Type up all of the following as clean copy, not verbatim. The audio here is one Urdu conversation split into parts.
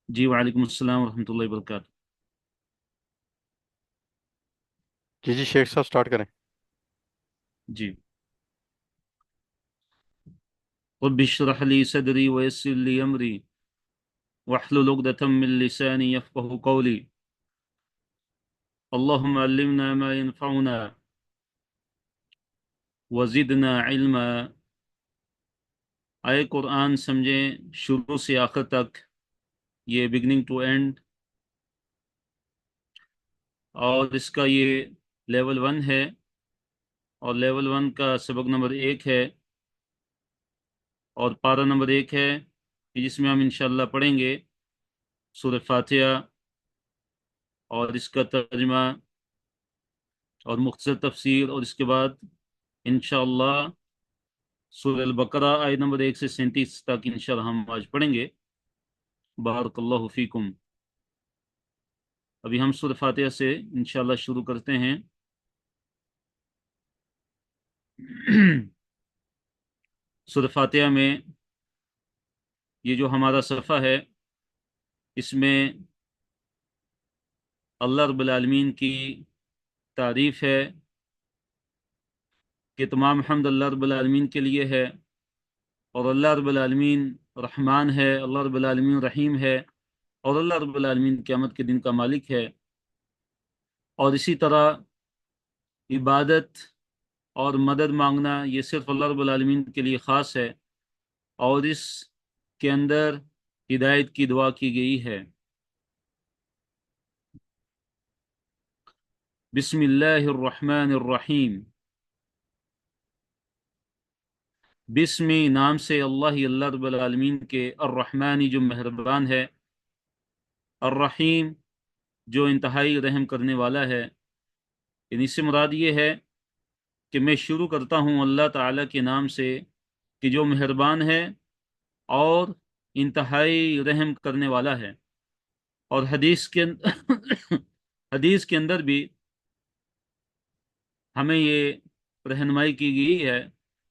جی وعلیکم السلام ورحمۃ اللہ وبرکاتہ۔ جی جی شیخ صاحب سٹارٹ کریں۔ جی رب اشرح لي صدري ويسر لي امري واحلل عقدة من لساني يفقهوا قولي اللهم علمنا ما ينفعنا وزدنا علما۔ آئے قرآن سمجھیں شروع سے آخر تک، یہ بگننگ ٹو اینڈ، اور اس کا یہ لیول 1 ہے، اور لیول 1 کا سبق نمبر 1 ہے، اور پارہ نمبر 1 ہے، جس میں ہم انشاءاللہ پڑھیں گے سورہ فاتحہ اور اس کا ترجمہ اور مختصر تفسیر، اور اس کے بعد انشاءاللہ سورہ البقرہ آیت نمبر 1 سے 37 تک انشاءاللہ ہم آج پڑھیں گے۔ بارک اللہ فیکم۔ ابھی ہم سورہ فاتحہ سے انشاءاللہ شروع کرتے ہیں۔ سورہ فاتحہ میں یہ جو ہمارا صفحہ ہے، اس میں اللہ رب العالمین کی تعریف ہے کہ تمام حمد اللہ رب العالمین کے لیے ہے، اور اللہ رب العالمین رحمان ہے، اللہ رب العالمین رحیم ہے، اور اللہ رب العالمین قیامت کے دن کا مالک ہے۔ اور اسی طرح عبادت اور مدد مانگنا یہ صرف اللہ رب العالمین کے لیے خاص ہے، اور اس کے اندر ہدایت کی دعا کی گئی ہے۔ بسم اللہ الرحمن الرحیم۔ بسمی نام سے اللہ رب العالمین کے، الرحمانی جو مہربان ہے، الرحیم جو انتہائی رحم کرنے والا ہے۔ یعنی اس سے مراد یہ ہے کہ میں شروع کرتا ہوں اللہ تعالیٰ کے نام سے کہ جو مہربان ہے اور انتہائی رحم کرنے والا ہے۔ اور حدیث کے اندر بھی ہمیں یہ رہنمائی کی گئی ہے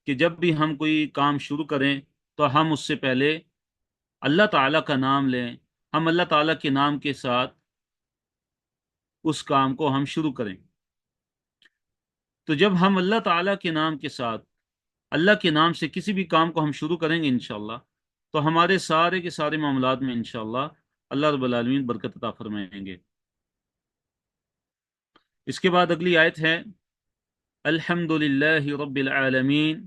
کہ جب بھی ہم کوئی کام شروع کریں تو ہم اس سے پہلے اللہ تعالیٰ کا نام لیں، ہم اللہ تعالیٰ کے نام کے ساتھ اس کام کو ہم شروع کریں۔ تو جب ہم اللہ تعالیٰ کے نام کے ساتھ اللہ کے نام سے کسی بھی کام کو ہم شروع کریں گے انشاءاللہ، تو ہمارے سارے کے سارے معاملات میں انشاءاللہ اللہ رب العالمین برکت عطا فرمائیں گے۔ اس کے بعد اگلی آیت ہے الحمد للہ رب العالمین۔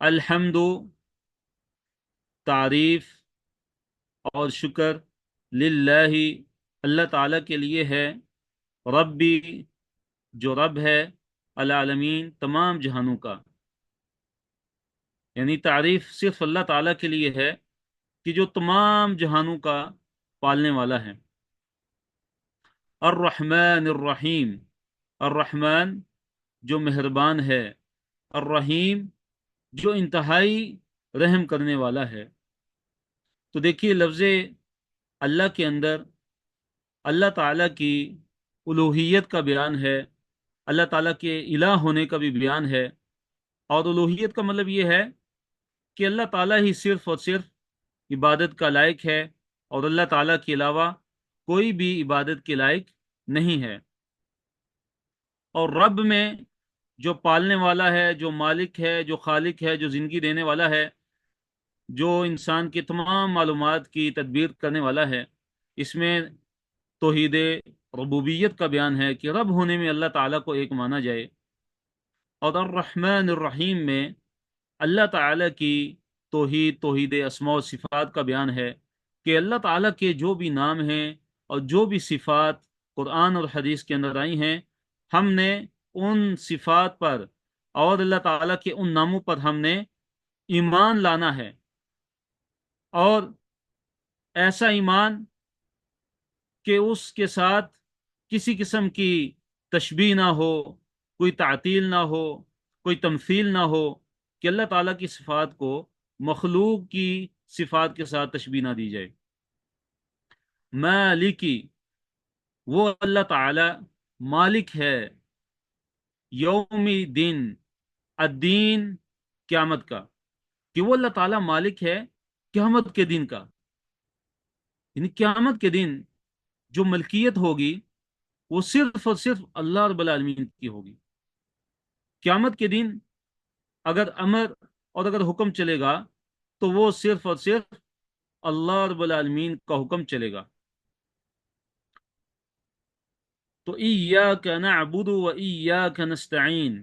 الحمد تعریف اور شکر، للہ اللہ تعالیٰ کے لیے ہے، ربی جو رب ہے، العالمین تمام جہانوں کا۔ یعنی تعریف صرف اللہ تعالیٰ کے لیے ہے کہ جو تمام جہانوں کا پالنے والا ہے۔ الرحمن الرحیم، الرحمن جو مہربان ہے، الرحیم جو انتہائی رحم کرنے والا ہے۔ تو دیکھیے لفظ اللہ کے اندر اللہ تعالیٰ کی الوہیت کا بیان ہے، اللہ تعالیٰ کے الہ ہونے کا بھی بیان ہے۔ اور الوہیت کا مطلب یہ ہے کہ اللہ تعالیٰ ہی صرف اور صرف عبادت کا لائق ہے، اور اللہ تعالیٰ کے علاوہ کوئی بھی عبادت کے لائق نہیں ہے۔ اور رب میں جو پالنے والا ہے، جو مالک ہے، جو خالق ہے، جو زندگی دینے والا ہے، جو انسان کی تمام معلومات کی تدبیر کرنے والا ہے، اس میں توحید ربوبیت کا بیان ہے کہ رب ہونے میں اللہ تعالیٰ کو ایک مانا جائے۔ اور الرحمن الرحیم میں اللہ تعالیٰ کی توحید اسماء و صفات کا بیان ہے کہ اللہ تعالیٰ کے جو بھی نام ہیں اور جو بھی صفات قرآن اور حدیث کے اندر آئی ہیں، ہم نے ان صفات پر اور اللہ تعالیٰ کے ان ناموں پر ہم نے ایمان لانا ہے، اور ایسا ایمان کہ اس کے ساتھ کسی قسم کی تشبیہ نہ ہو، کوئی تعطیل نہ ہو، کوئی تمثیل نہ ہو، کہ اللہ تعالیٰ کی صفات کو مخلوق کی صفات کے ساتھ تشبیہ نہ دی جائے۔ مالکی، وہ اللہ تعالیٰ مالک ہے، یوم دن، الدین قیامت کا، کہ وہ اللہ تعالیٰ مالک ہے قیامت کے دن کا۔ یعنی قیامت کے دن جو ملکیت ہوگی وہ صرف اور صرف اللہ رب العالمین کی ہوگی۔ قیامت کے دن اگر امر اور اگر حکم چلے گا تو وہ صرف اور صرف اللہ رب العالمین کا حکم چلے گا۔ تو ایاک نعبد و ایاک نستعین،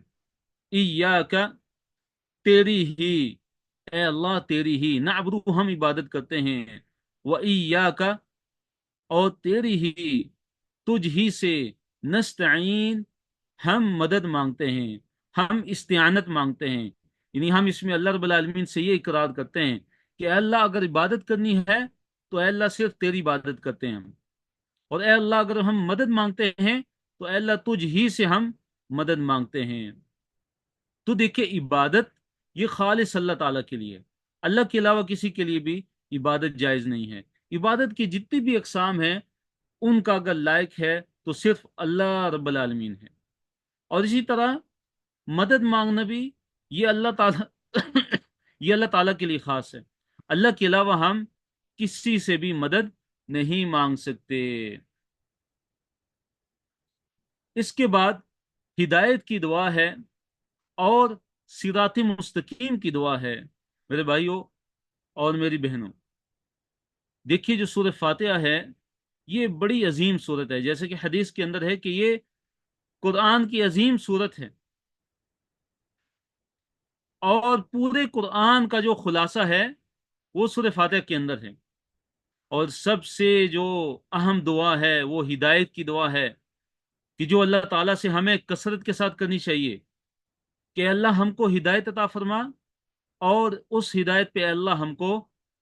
ایاک تیری ہی، اے اللہ تیری ہی، نعبد ہم عبادت کرتے ہیں، و ایاک اور تیری ہی، تجھ ہی سے، نستعین ہم مدد مانگتے ہیں، ہم استعانت مانگتے ہیں۔ یعنی ہم اس میں اللہ رب العالمین سے یہ اقرار کرتے ہیں کہ اے اللہ اگر عبادت کرنی ہے تو اے اللہ صرف تیری عبادت کرتے ہیں ہم، اور اے اللہ اگر ہم مدد مانگتے ہیں تو اے اللہ تجھ ہی سے ہم مدد مانگتے ہیں۔ تو دیکھیں عبادت یہ خالص اللہ تعالیٰ کے لیے، اللہ کے علاوہ کسی کے لیے بھی عبادت جائز نہیں ہے۔ عبادت کی جتنی بھی اقسام ہیں ان کا اگر لائق ہے تو صرف اللہ رب العالمین ہے۔ اور اسی طرح مدد مانگنا بھی یہ اللہ تعالیٰ یہ اللہ تعالیٰ کے لیے خاص ہے، اللہ کے علاوہ ہم کسی سے بھی مدد نہیں مانگ سکتے۔ اس کے بعد ہدایت کی دعا ہے اور صراط مستقیم کی دعا ہے۔ میرے بھائیوں اور میری بہنوں، دیکھیے جو سورہ فاتحہ ہے یہ بڑی عظیم سورت ہے، جیسے کہ حدیث کے اندر ہے کہ یہ قرآن کی عظیم سورت ہے، اور پورے قرآن کا جو خلاصہ ہے وہ سورہ فاتحہ کے اندر ہے۔ اور سب سے جو اہم دعا ہے وہ ہدایت کی دعا ہے، کہ جو اللہ تعالیٰ سے ہمیں کثرت کے ساتھ کرنی چاہیے کہ اللہ ہم کو ہدایت عطا فرما، اور اس ہدایت پہ اللہ ہم کو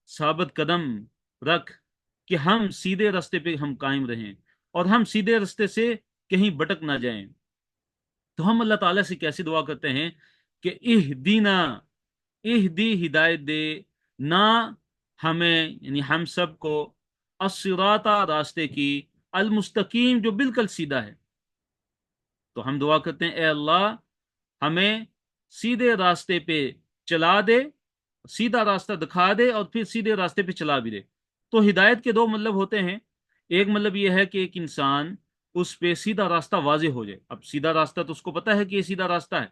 ثابت قدم رکھ کہ ہم سیدھے راستے پہ ہم قائم رہیں اور ہم سیدھے راستے سے کہیں بھٹک نہ جائیں۔ تو ہم اللہ تعالیٰ سے کیسی دعا کرتے ہیں کہ اہدینا، اہدی ہدایت دے، نہ ہمیں یعنی ہم سب کو، الصراط راستے کی، المستقیم جو بالکل سیدھا ہے۔ تو ہم دعا کرتے ہیں اے اللہ ہمیں سیدھے راستے پہ چلا دے، سیدھا راستہ دکھا دے اور پھر سیدھے راستے پہ چلا بھی دے۔ تو ہدایت کے دو مطلب ہوتے ہیں، ایک مطلب یہ ہے کہ ایک انسان اس پہ سیدھا راستہ واضح ہو جائے۔ اب سیدھا راستہ تو اس کو پتا ہے کہ یہ سیدھا راستہ ہے،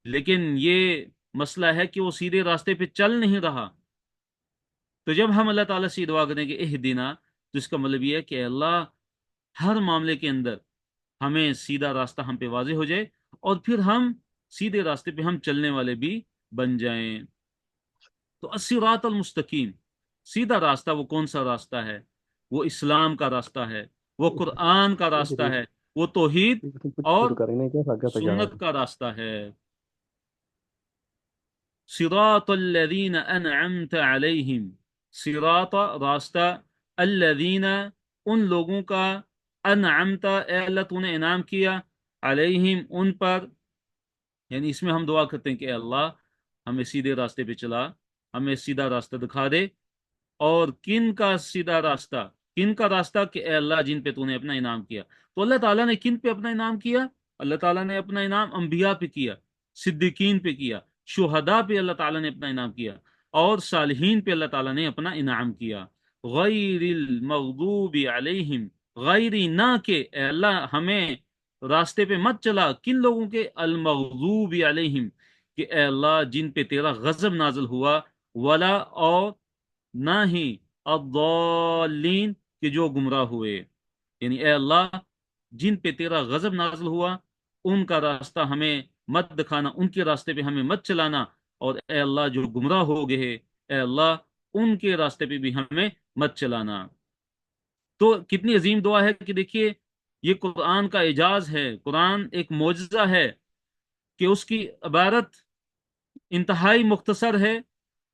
لیکن یہ مسئلہ ہے کہ وہ سیدھے راستے پہ چل نہیں رہا۔ تو جب ہم اللہ تعالیٰ سے دعا کریں کہ اہدنا، تو اس کا مطلب یہ ہے کہ اللہ ہر معاملے کے اندر ہمیں سیدھا راستہ ہم پہ واضح ہو جائے، اور پھر ہم سیدھے راستے پہ ہم چلنے والے بھی بن جائیں۔ تو الصراط المستقیم، سیدھا راستہ وہ کون سا راستہ ہے؟ وہ اسلام کا راستہ ہے، وہ قرآن کا راستہ ہے، وہ توحید اور سنت کا راستہ ہے۔ صراط الذین انعمت علیہم، صراط راستہ، الذین ان لوگوں کا، انعمت اے اللہ تو نے انعام کیا، علیہم ان پر، یعنی اس میں ہم دعا کرتے ہیں کہ اے اللہ ہمیں سیدھے راستے پہ چلا، ہمیں سیدھا راستہ دکھا دے۔ اور کن کا سیدھا راستہ؟ کن کا راستہ؟ کہ اے اللہ جن پہ تو نے اپنا انعام کیا۔ تو اللہ تعالیٰ نے کن پہ اپنا انعام کیا؟ اللہ تعالیٰ نے اپنا انعام انبیاء پہ کیا، صدیقین پہ کیا، شہداء پہ اللہ تعالیٰ نے اپنا انعام کیا، اور صالحین پہ اللہ تعالیٰ نے اپنا انعام کیا۔ غیر المغضوب علیہم، غیری نہ کہ اے اللہ ہمیں راستے پہ مت چلا کن لوگوں کے، المغضوب علیہم کہ اے اللہ جن پہ تیرا غضب نازل ہوا، ولا اور نہ ہی الضالین کہ جو گمراہ ہوئے، یعنی اے اللہ جن پہ تیرا غضب نازل ہوا ان کا راستہ ہمیں مت دکھانا، ان کے راستے پہ ہمیں مت چلانا، اور اے اللہ جو گمراہ ہو گئے اے اللہ ان کے راستے پہ بھی ہمیں مت چلانا۔ تو کتنی عظیم دعا ہے کہ دیکھیے یہ قرآن کا اعجاز ہے، قرآن ایک معجزہ ہے کہ اس کی عبارت انتہائی مختصر ہے،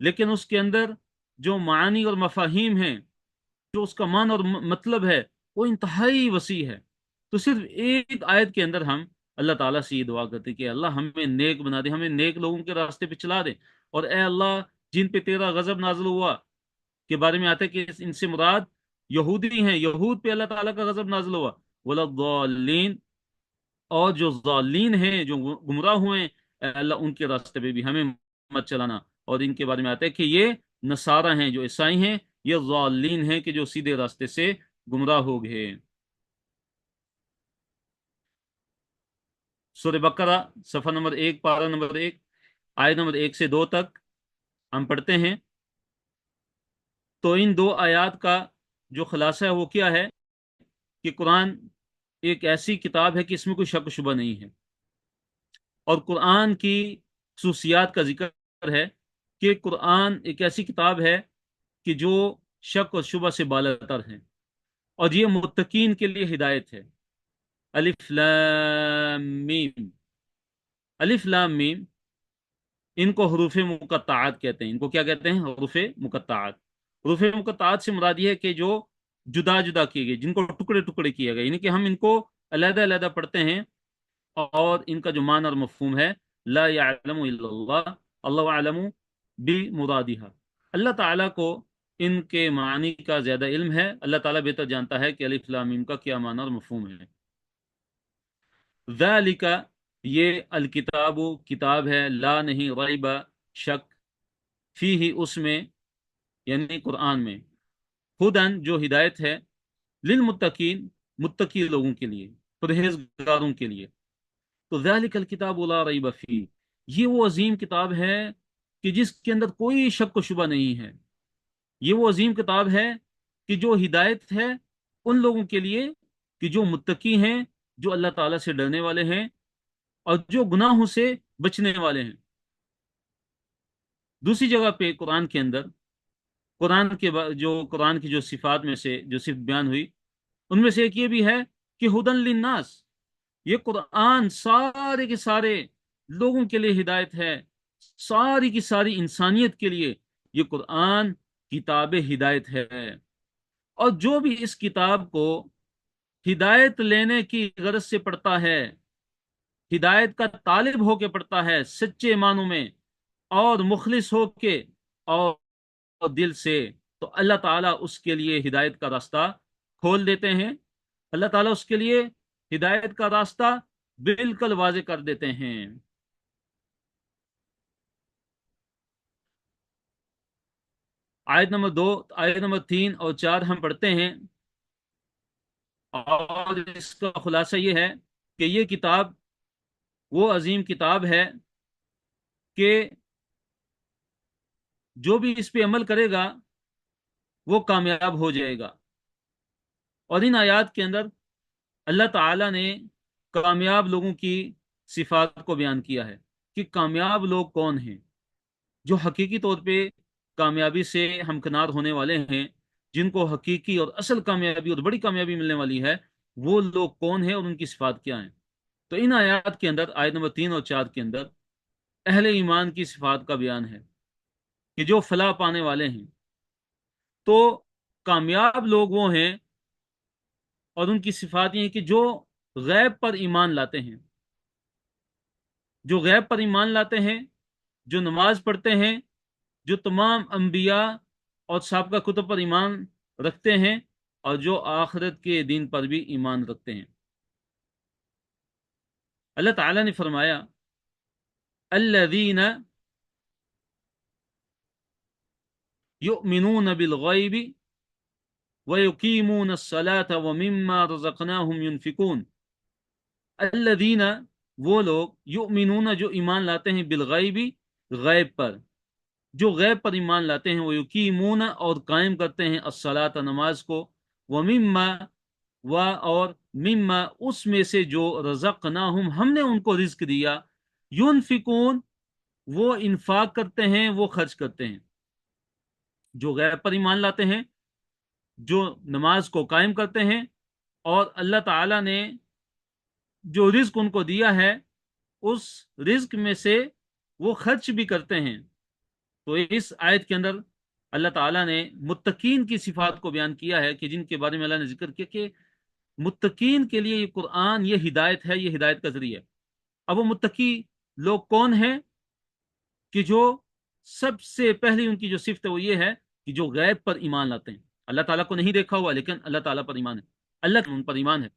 لیکن اس کے اندر جو معانی اور مفاہیم ہیں، جو اس کا معنی اور مطلب ہے وہ انتہائی وسیع ہے۔ تو صرف ایک آیت کے اندر ہم اللہ تعالیٰ سے یہ دعا کرتے ہیں کہ اللہ ہمیں نیک بنا دے، ہمیں نیک لوگوں کے راستے پہ چلا دے، اور اے اللہ جن پہ تیرا غضب نازل ہوا کے بارے میں آتا ہے کہ ان سے مراد یہودی ہیں، یہود پہ اللہ تعالیٰ کا غضب نازل ہوا، ولا الضالین اور جو ضالین ہیں جو گمراہ ہوئے ہیں اے اللہ ان کے راستے پہ بھی ہمیں مت چلانا۔ اور ان کے بارے میں آتا ہے کہ یہ نصارہ ہیں جو عیسائی ہیں، یہ ضالین ہیں کہ جو سیدھے راستے سے گمراہ ہو گئے۔ سورہ بقرہ صفحہ نمبر 1، پارہ نمبر 1، آیت نمبر 1 سے 2 تک ہم پڑھتے ہیں۔ تو ان دو آیات کا جو خلاصہ ہے وہ کیا ہے کہ قرآن ایک ایسی کتاب ہے کہ اس میں کوئی شک و شبہ نہیں ہے، اور قرآن کی خصوصیات کا ذکر ہے کہ قرآن ایک ایسی کتاب ہے کہ جو شک و شبہ سے بالاتر ہے، اور یہ متقین کے لیے ہدایت ہے۔ الف لام میم، الف لام میم، ان کو حروف مقطعات کہتے ہیں۔ ان کو کیا کہتے ہیں؟ حروف مقطعات۔ حروف مقطعات سے مراد یہ ہے کہ جو جدا جدا کیے گئے، جن کو ٹکڑے ٹکڑے کیے گئے، یعنی کہ ہم ان کو علیحدہ علیحدہ پڑھتے ہیں، اور ان کا جو معنی اور مفہوم ہے لا یعلم الا اللہ، اللہ اعلم بمرادها، اللہ تعالیٰ کو ان کے معنی کا زیادہ علم ہے، اللہ تعالیٰ بہتر جانتا ہے کہ الف لام میم کا کیا معنی اور مفہوم ہے۔ ذالک، یہ الکتاب کتاب ہے، لا نہیں، ریب شک، فیہ اس میں یعنی قرآن میں، ہدن جو ہدایت ہے، للمتقین متقی لوگوں کے لیے، پرہیزگاروں کے لیے۔ تو ذالک الکتاب لا ریب فیہ، یہ وہ عظیم کتاب ہے کہ جس کے اندر کوئی شک و شبہ نہیں ہے۔ یہ وہ عظیم کتاب ہے کہ جو ہدایت ہے ان لوگوں کے لیے کہ جو متقی ہیں، جو اللہ تعالیٰ سے ڈرنے والے ہیں، اور جو گناہوں سے بچنے والے ہیں۔ دوسری جگہ پہ قرآن کے اندر قرآن کی جو صفات میں سے جو صفت بیان ہوئی، ان میں سے ایک یہ بھی ہے کہ ہدن للناس، یہ قرآن سارے کے سارے لوگوں کے لیے ہدایت ہے، ساری کی ساری انسانیت کے لیے یہ قرآن کتاب ہدایت ہے۔ اور جو بھی اس کتاب کو ہدایت لینے کی غرض سے پڑھتا ہے، ہدایت کا طالب ہو کے پڑھتا ہے سچے معنوں میں، اور مخلص ہو کے اور دل سے، تو اللہ تعالیٰ اس کے لیے ہدایت کا راستہ کھول دیتے ہیں، اللہ تعالیٰ اس کے لیے ہدایت کا راستہ بالکل واضح کر دیتے ہیں۔ آیت نمبر 2، آیت نمبر 3 اور 4 ہم پڑھتے ہیں، اور اس کا خلاصہ یہ ہے کہ یہ کتاب وہ عظیم کتاب ہے کہ جو بھی اس پہ عمل کرے گا وہ کامیاب ہو جائے گا۔ اور ان آیات کے اندر اللہ تعالیٰ نے کامیاب لوگوں کی صفات کو بیان کیا ہے کہ کامیاب لوگ کون ہیں، جو حقیقی طور پہ کامیابی سے ہمکنار ہونے والے ہیں، جن کو حقیقی اور اصل کامیابی اور بڑی کامیابی ملنے والی ہے، وہ لوگ کون ہیں اور ان کی صفات کیا ہیں۔ تو ان آیات کے اندر، آیت نمبر 3 اور 4 کے اندر اہل ایمان کی صفات کا بیان ہے کہ جو فلاح پانے والے ہیں۔ تو کامیاب لوگ وہ ہیں، اور ان کی صفات یہ ہیں کہ جو غیب پر ایمان لاتے ہیں، جو غیب پر ایمان لاتے ہیں، جو نماز پڑھتے ہیں، جو تمام انبیاء اور سابقہ کتب پر ایمان رکھتے ہیں، اور جو آخرت کے دن پر بھی ایمان رکھتے ہیں۔ اللہ تعالیٰ نے فرمایا الذین یؤمنون بالغیب ویقیمون الصلاة ومما رزقناہم ینفقون۔ الذین، وہ لوگ، یؤمنون جو ایمان لاتے ہیں، بالغیب غیب پر، جو غیب پر ایمان لاتے ہیں، وہ یقیمون اور قائم کرتے ہیں الصلاۃ نماز کو، ومما اور مما اس میں سے جو رزقناہم ہم نے ان کو رزق دیا، ینفقون وہ انفاق کرتے ہیں، وہ خرچ کرتے ہیں۔ جو غیب پر ایمان لاتے ہیں، جو نماز کو قائم کرتے ہیں، اور اللہ تعالیٰ نے جو رزق ان کو دیا ہے اس رزق میں سے وہ خرچ بھی کرتے ہیں۔ تو اس آیت کے اندر اللہ تعالیٰ نے متقین کی صفات کو بیان کیا ہے کہ جن کے بارے میں اللہ نے ذکر کیا کہ متقین کے لیے یہ قرآن، یہ ہدایت ہے، یہ ہدایت کا ذریعہ ہے۔ اب وہ متقی لوگ کون ہیں؟ کہ جو سب سے پہلی ان کی جو صفت ہے وہ یہ ہے کہ جو غیب پر ایمان لاتے ہیں، اللہ تعالیٰ کو نہیں دیکھا ہوا لیکن اللہ تعالیٰ پر ایمان ہے، اللہ ان پر ایمان ہے،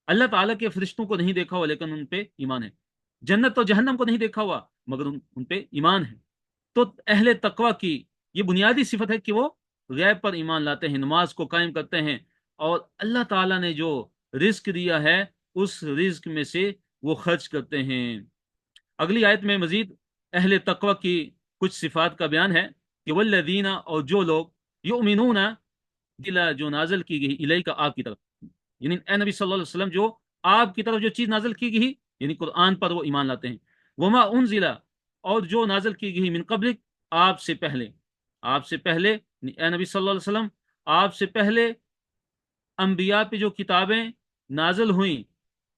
اللہ تعالیٰ کے فرشتوں کو نہیں دیکھا ہوا لیکن ان پہ ایمان ہے، جنت اور جہنم کو نہیں دیکھا ہوا مگر ان پہ ایمان ہے۔ تو اہل تقوی کی یہ بنیادی صفت ہے کہ وہ غیب پر ایمان لاتے ہیں، نماز کو قائم کرتے ہیں، اور اللہ تعالیٰ نے جو رزق دیا ہے اس رزق میں سے وہ خرچ کرتے ہیں۔ اگلی آیت میں مزید اہل تقوی کی کچھ صفات کا بیان ہے کہ والذین، اور جو لوگ یؤمنون بلا، جو نازل کی گئی الیک، آپ کی طرف، یعنی اے نبی صلی اللہ علیہ وسلم جو آپ کی طرف جو چیز نازل کی گئی یعنی قرآن پر وہ ایمان لاتے ہیں، وما انزل، اور جو نازل کی گئی من قبلک، آپ سے پہلے، آپ سے پہلے اے نبی صلی اللہ علیہ وسلم آپ سے پہلے انبیاء پہ جو کتابیں نازل ہوئیں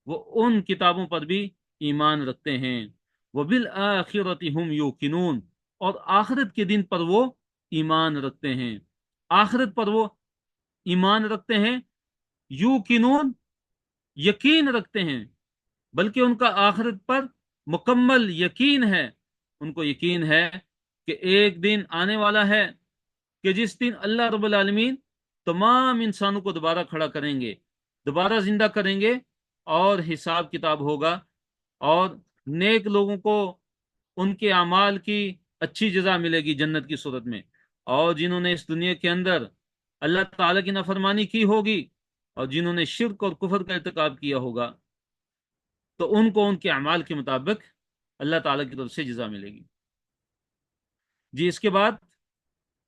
وہ ان کتابوں پر بھی ایمان رکھتے ہیں، وبالآخرۃ ہم یوقنون، اور آخرت کے دن پر وہ ایمان رکھتے ہیں، آخرت پر وہ ایمان رکھتے ہیں، یوقنون، یقین رکھتے ہیں، بلکہ ان کا آخرت پر مکمل یقین ہے، ان کو یقین ہے کہ ایک دن آنے والا ہے کہ جس دن اللہ رب العالمین تمام انسانوں کو دوبارہ کھڑا کریں گے، دوبارہ زندہ کریں گے، اور حساب کتاب ہوگا، اور نیک لوگوں کو ان کے اعمال کی اچھی جزا ملے گی جنت کی صورت میں، اور جنہوں نے اس دنیا کے اندر اللہ تعالیٰ کی نافرمانی کی ہوگی اور جنہوں نے شرک اور کفر کا ارتکاب کیا ہوگا تو ان کو ان کے اعمال کے مطابق اللہ تعالیٰ کی طرف سے جزا ملے گی۔ جی، اس کے بعد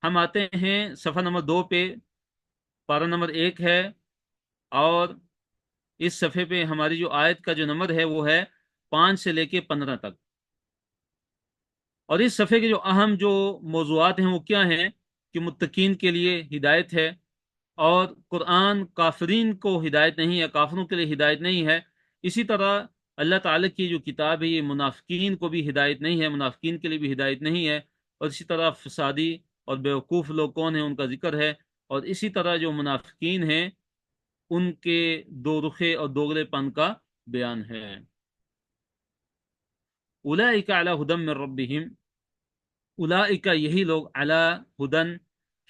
ہم آتے ہیں صفحہ نمبر 2 پہ، پارہ نمبر 1 ہے، اور اس صفحے پہ ہماری جو آیت کا جو نمبر ہے وہ ہے 5 سے لے کے 15 تک، اور اس صفحے کے جو اہم جو موضوعات ہیں وہ کیا ہیں کہ متقین کے لیے ہدایت ہے، اور قرآن کافرین کو ہدایت نہیں ہے، کافروں کے لیے ہدایت نہیں ہے، اسی طرح اللہ تعالیٰ کی جو کتاب ہے یہ منافقین کو بھی ہدایت نہیں ہے، منافقین کے لیے بھی ہدایت نہیں ہے، اور اسی طرح فسادی اور بیوقوف لوگ کون ہیں ان کا ذکر ہے، اور اسی طرح جو منافقین ہیں ان کے دو رخے اور دوغلے پن کا بیان ہے۔ اولئک علی ھدی من ربہم، اولئک یہی لوگ، علی ھدی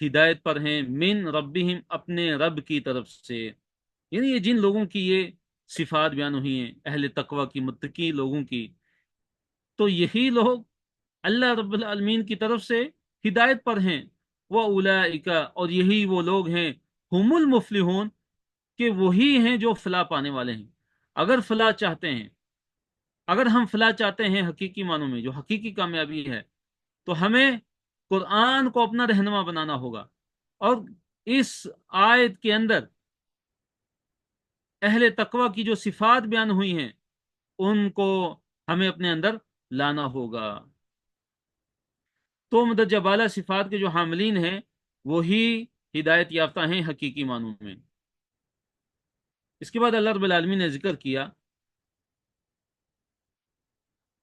ہدایت پر ہیں، من ربہم اپنے رب کی طرف سے، یعنی یہ جن لوگوں کی یہ صفات بیان ہوئی ہیں اہل تقوی کی، متقی لوگوں کی، تو یہی لوگ اللہ رب العالمین کی طرف سے ہدایت پر ہیں، وَأُولَئِکَ، اور یہی وہ لوگ ہیں، ہم المفلحون، کہ وہی ہیں جو فلاح پانے والے ہیں۔ اگر فلاح چاہتے ہیں، اگر ہم فلاح چاہتے ہیں حقیقی معنوں میں جو حقیقی کامیابی ہے، تو ہمیں قرآن کو اپنا رہنما بنانا ہوگا، اور اس آیت کے اندر اہل تقوی کی جو صفات بیان ہوئی ہیں ان کو ہمیں اپنے اندر لانا ہوگا، تو مدرجہ بالا صفات کے جو حاملین ہیں وہی ہدایت یافتہ ہیں حقیقی معنوں میں۔ اس کے بعد اللہ رب العالمین نے ذکر کیا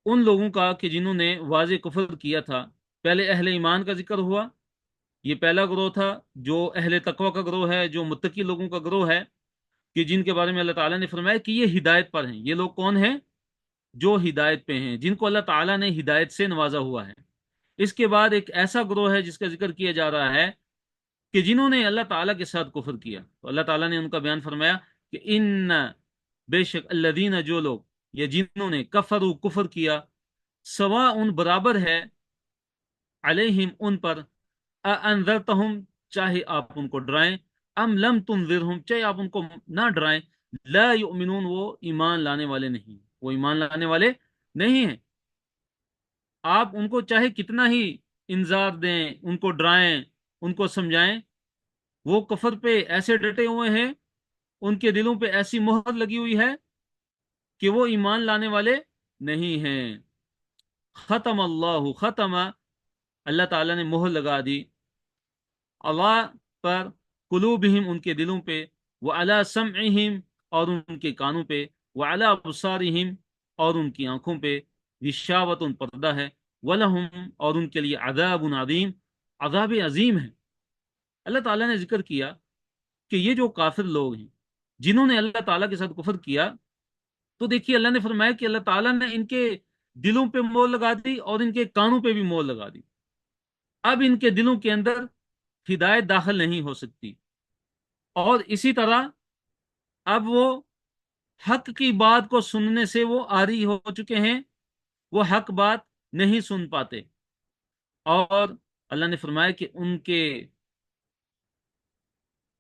ان لوگوں کا کہ جنہوں نے واضح کفر کیا تھا۔ پہلے اہل ایمان کا ذکر ہوا، یہ پہلا گروہ تھا جو اہل تقوی کا گروہ ہے، جو متقی لوگوں کا گروہ ہے، کہ جن کے بارے میں اللہ تعالیٰ نے فرمایا کہ یہ ہدایت پر ہیں۔ یہ لوگ کون ہیں؟ جو ہدایت پہ ہیں، جن کو اللہ تعالیٰ نے ہدایت سے نوازا ہوا ہے۔ اس کے بعد ایک ایسا گروہ ہے جس کا ذکر کیا جا رہا ہے کہ جنہوں نے اللہ تعالیٰ کے ساتھ کفر کیا، تو اللہ تعالیٰ نے ان کا بیان فرمایا کہ ان، بے شک، الذین، جو لوگ، یا جنہوں نے، کفروا، کفر کیا، سواء، برابر ہے، علیہم، ان پر، انذرتہم، چاہے آپ ان کو ڈرائیں، ام لم تنذرہم، چاہے آپ ان کو نہ ڈرائیں، لا یؤمنون، وہ ایمان لانے والے نہیں، وہ ایمان لانے والے نہیں ہیں۔ آپ ان کو چاہے کتنا ہی انذار دیں، ان کو ڈرائیں، ان کو سمجھائیں، وہ کفر پہ ایسے ڈٹے ہوئے ہیں، ان کے دلوں پہ ایسی مہر لگی ہوئی ہے کہ وہ ایمان لانے والے نہیں ہیں۔ ختم اللہ، ختم، اللہ تعالیٰ نے مہر لگا دی، اللہ پر، قلوبہم، ان کے دلوں پہ، وعلی سمعہم، اور ان کے کانوں پہ، وعلی ابصارہم، اور ان کی آنکھوں پہ، غشاوۃ، پردہ ہے، ولہم، اور ان کے لیے، عذاب عظیم، عذاب عظیم ہے۔ اللہ تعالیٰ نے ذکر کیا کہ یہ جو کافر لوگ ہیں جنہوں نے اللہ تعالیٰ کے ساتھ کفر کیا، تو دیکھیے اللہ نے فرمایا کہ اللہ تعالیٰ نے ان کے دلوں پہ مہر لگا دی اور ان کے کانوں پہ بھی مہر لگا دی۔ اب ان کے دلوں کے اندر ہدایت داخل نہیں ہو سکتی، اور اسی طرح اب وہ حق کی بات کو سننے سے وہ عاری ہو چکے ہیں، وہ حق بات نہیں سن پاتے، اور اللہ نے فرمایا کہ ان کے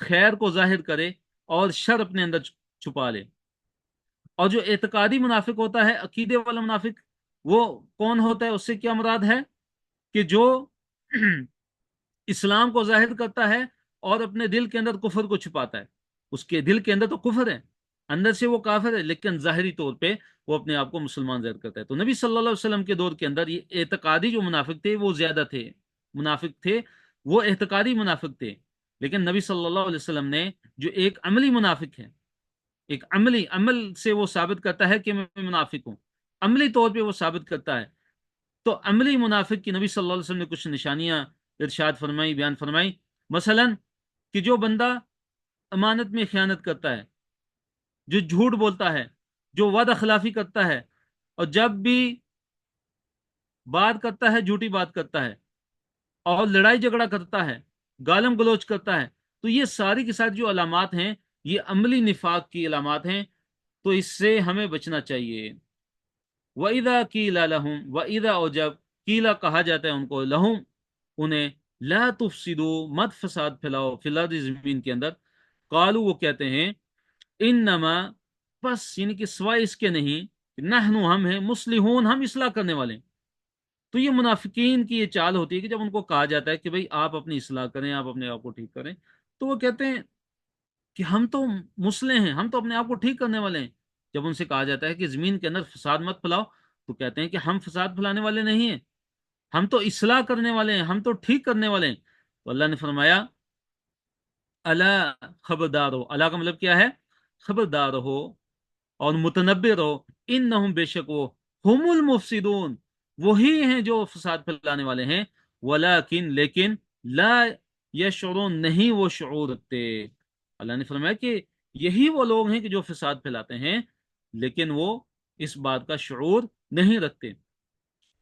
خیر کو ظاہر کرے اور شر اپنے اندر چھپا لے۔ اور جو اعتقادی منافق ہوتا ہے، عقیدے والا منافق، وہ کون ہوتا ہے؟ اس سے کیا مراد ہے کہ جو اسلام کو ظاہر کرتا ہے اور اپنے دل کے اندر کفر کو چھپاتا ہے۔ اس کے دل کے اندر تو کفر ہے، اندر سے وہ کافر ہے، لیکن ظاہری طور پہ وہ اپنے آپ کو مسلمان ظاہر کرتا ہے۔ تو نبی صلی اللہ علیہ وسلم کے دور کے اندر یہ اعتقادی جو منافق تھے وہ زیادہ تھے، منافق تھے، وہ اعتقادی منافق تھے۔ لیکن نبی صلی اللہ علیہ وسلم نے جو ایک عملی منافق ہے، ایک عمل سے وہ ثابت کرتا ہے کہ میں منافق ہوں، عملی طور پہ وہ ثابت کرتا ہے، تو عملی منافق کی نبی صلی اللہ علیہ وسلم نے کچھ نشانیاں ارشاد فرمائی، بیان فرمائی۔ مثلا کہ جو بندہ امانت میں خیانت کرتا ہے، جو جھوٹ بولتا ہے، جو وعدہ خلافی کرتا ہے، اور جب بھی بات کرتا ہے جھوٹی بات کرتا ہے، اور لڑائی جھگڑا کرتا ہے، گالم گلوچ کرتا ہے، تو یہ ساری کی ساری جو علامات ہیں یہ عملی نفاق کی علامات ہیں، تو اس سے ہمیں بچنا چاہیے۔ وَإِذَا قِيلَ لَهُمْ، وَإِذَا، اور جب قیلا کہا جاتا ہے ان کو، لہم انہیں، لا تفسدوا مت فساد پھیلاؤ فی الارض زمین کے اندر، قالو وہ کہتے ہیں، انما بس یعنی کہ سوائے اس کے نہیں، نحنو ہم ہیں، مصلحون ہم اصلاح کرنے والے ہیں۔ تو یہ منافقین کی یہ چال ہوتی ہے کہ جب ان کو کہا جاتا ہے کہ بھئی آپ اپنی اصلاح کریں، آپ اپنے آپ کو ٹھیک کریں، تو وہ کہتے ہیں کہ ہم تو مصلح ہیں، ہم تو اپنے آپ کو ٹھیک کرنے والے ہیں۔ جب ان سے کہا جاتا ہے کہ زمین کے اندر فساد مت پھیلاؤ، تو کہتے ہیں کہ ہم فساد پھیلانے والے نہیں ہیں، ہم تو اصلاح کرنے والے ہیں، ہم تو ٹھیک کرنے والے ہیں۔ تو اللہ نے فرمایا، اللہ خبردار ہو، اللہ کا مطلب کیا ہے؟ خبردار ہو اور متنبر ہو، انہم بے شک وہ، ہم المفسدون وہی ہیں جو فساد پھیلانے والے ہیں، ولیکن لیکن لا یشعرون نہیں وہ شعور رکھتے۔ اللہ نے فرمایا کہ یہی وہ لوگ ہیں کہ جو فساد پھیلاتے ہیں، لیکن وہ اس بات کا شعور نہیں رکھتے۔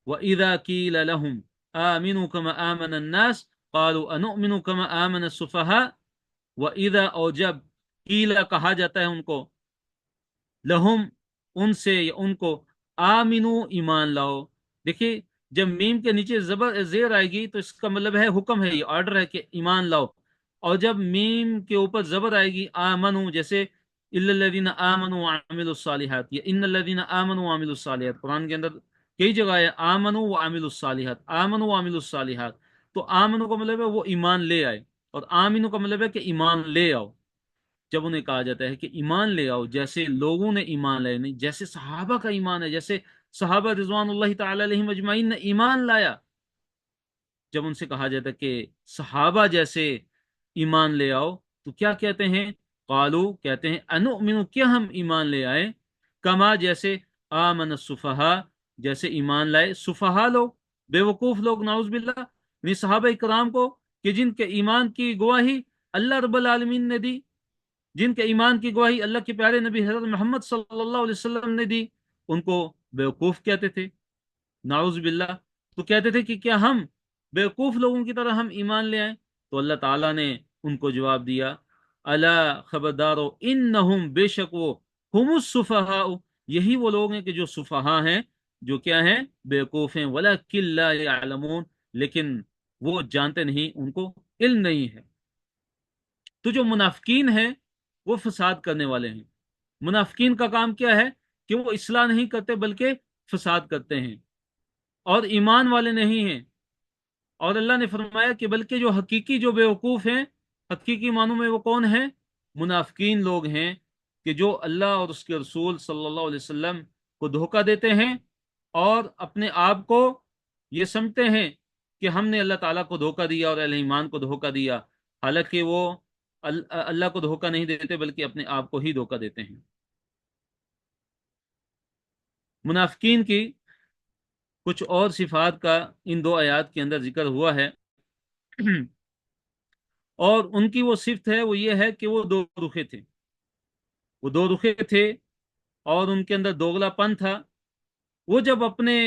وَإِذَا قِيلَ لَهُمْ آمِنُوا كَمَا آمَنَ النَّاسُ قَالُوا أَنُؤْمِنُ كَمَا آمَنَ السُّفَهَاءُ، وَإِذَا، اور جب قیل کہا جاتا ہے ان کو، لہم ان سے یا ان کو، آمنو ایمان لاؤ۔ دیکھیے جب میم کے نیچے زبر زیر آئے گی تو اس کا مطلب ہے حکم ہے، یہ آرڈر ہے کہ ایمان لاؤ، اور جب میم کے اوپر زبر آئے گی آمنو، جیسے الا الذین آمنوا وعملوا الصالحات، یا ان الذین آمنوا وعملوا الصالحات، قرآن کے اندر کئی جگہ ہے آمنوا وعملوا الصالحات، آمنوا وعملوا الصالحات، تو آمنو کا مطلب ہے وہ ایمان لے آئے، اور آمنو کا مطلب ہے کہ ایمان لے آؤ۔ جب انہیں کہا جاتا ہے کہ ایمان لے آؤ، جیسے لوگوں نے ایمان لائے، نہیں جیسے صحابہ کا ایمان ہے، جیسے صحابہ رضوان اللہ تعالی علیہم اجمعین نے ایمان لایا، جب ان سے کہا جاتا ہے کہ صحابہ جیسے ایمان لے آؤ، تو کیا کہتے ہیں؟ قالو کہتے ہیں، انؤمن کیا ہم ایمان لے آئے، کما جیسے، آمن السفہاء جیسے ایمان لائے سفہاء لوگ، بے وقوف لوگ، نعوذ باللہ، یعنی صحابہ کرام کو، کہ جن کے ایمان کی گواہی اللہ رب العالمین نے دی، جن کے ایمان کی گواہی اللہ کے پیارے نبی حضرت محمد صلی اللہ علیہ وسلم نے دی، ان کو بیوقوف کہتے تھے، نعوذ باللہ۔ تو کہتے تھے کہ کیا ہم بیوقوف لوگوں کی طرح ہم ایمان لے آئیں؟ تو اللہ تعالیٰ نے ان کو جواب دیا، الا خبردارو انہم بے شک وہ، ہم السفہاء یہی وہ لوگ ہیں کہ جو سفہاء ہیں، جو کیا ہیں؟ بیوقوف ہیں، ولکن لا یعلمون لیکن وہ جانتے نہیں، ان کو علم نہیں ہے۔ تو جو منافقین ہیں وہ فساد کرنے والے ہیں۔ منافقین کا کام کیا ہے؟ کہ وہ اصلاح نہیں کرتے بلکہ فساد کرتے ہیں، اور ایمان والے نہیں ہیں۔ اور اللہ نے فرمایا کہ بلکہ جو حقیقی جو بیوقوف ہیں، حقیقی معنوں میں وہ کون ہیں؟ منافقین لوگ ہیں، کہ جو اللہ اور اس کے رسول صلی اللہ علیہ وسلم کو دھوکہ دیتے ہیں، اور اپنے آپ کو یہ سمجھتے ہیں کہ ہم نے اللہ تعالیٰ کو دھوکہ دیا اور اہل ایمان کو دھوکہ دیا، حالانکہ وہ اللہ کو دھوکہ نہیں دیتے بلکہ اپنے آپ کو ہی دھوکہ دیتے ہیں۔ منافقین کی کچھ اور صفات کا ان دو آیات کے اندر ذکر ہوا ہے، اور ان کی وہ صفت ہے، وہ یہ ہے کہ وہ دو رخے تھے، وہ دو رخے تھے، اور ان کے اندر دوغلا پن تھا۔ وہ جب اپنے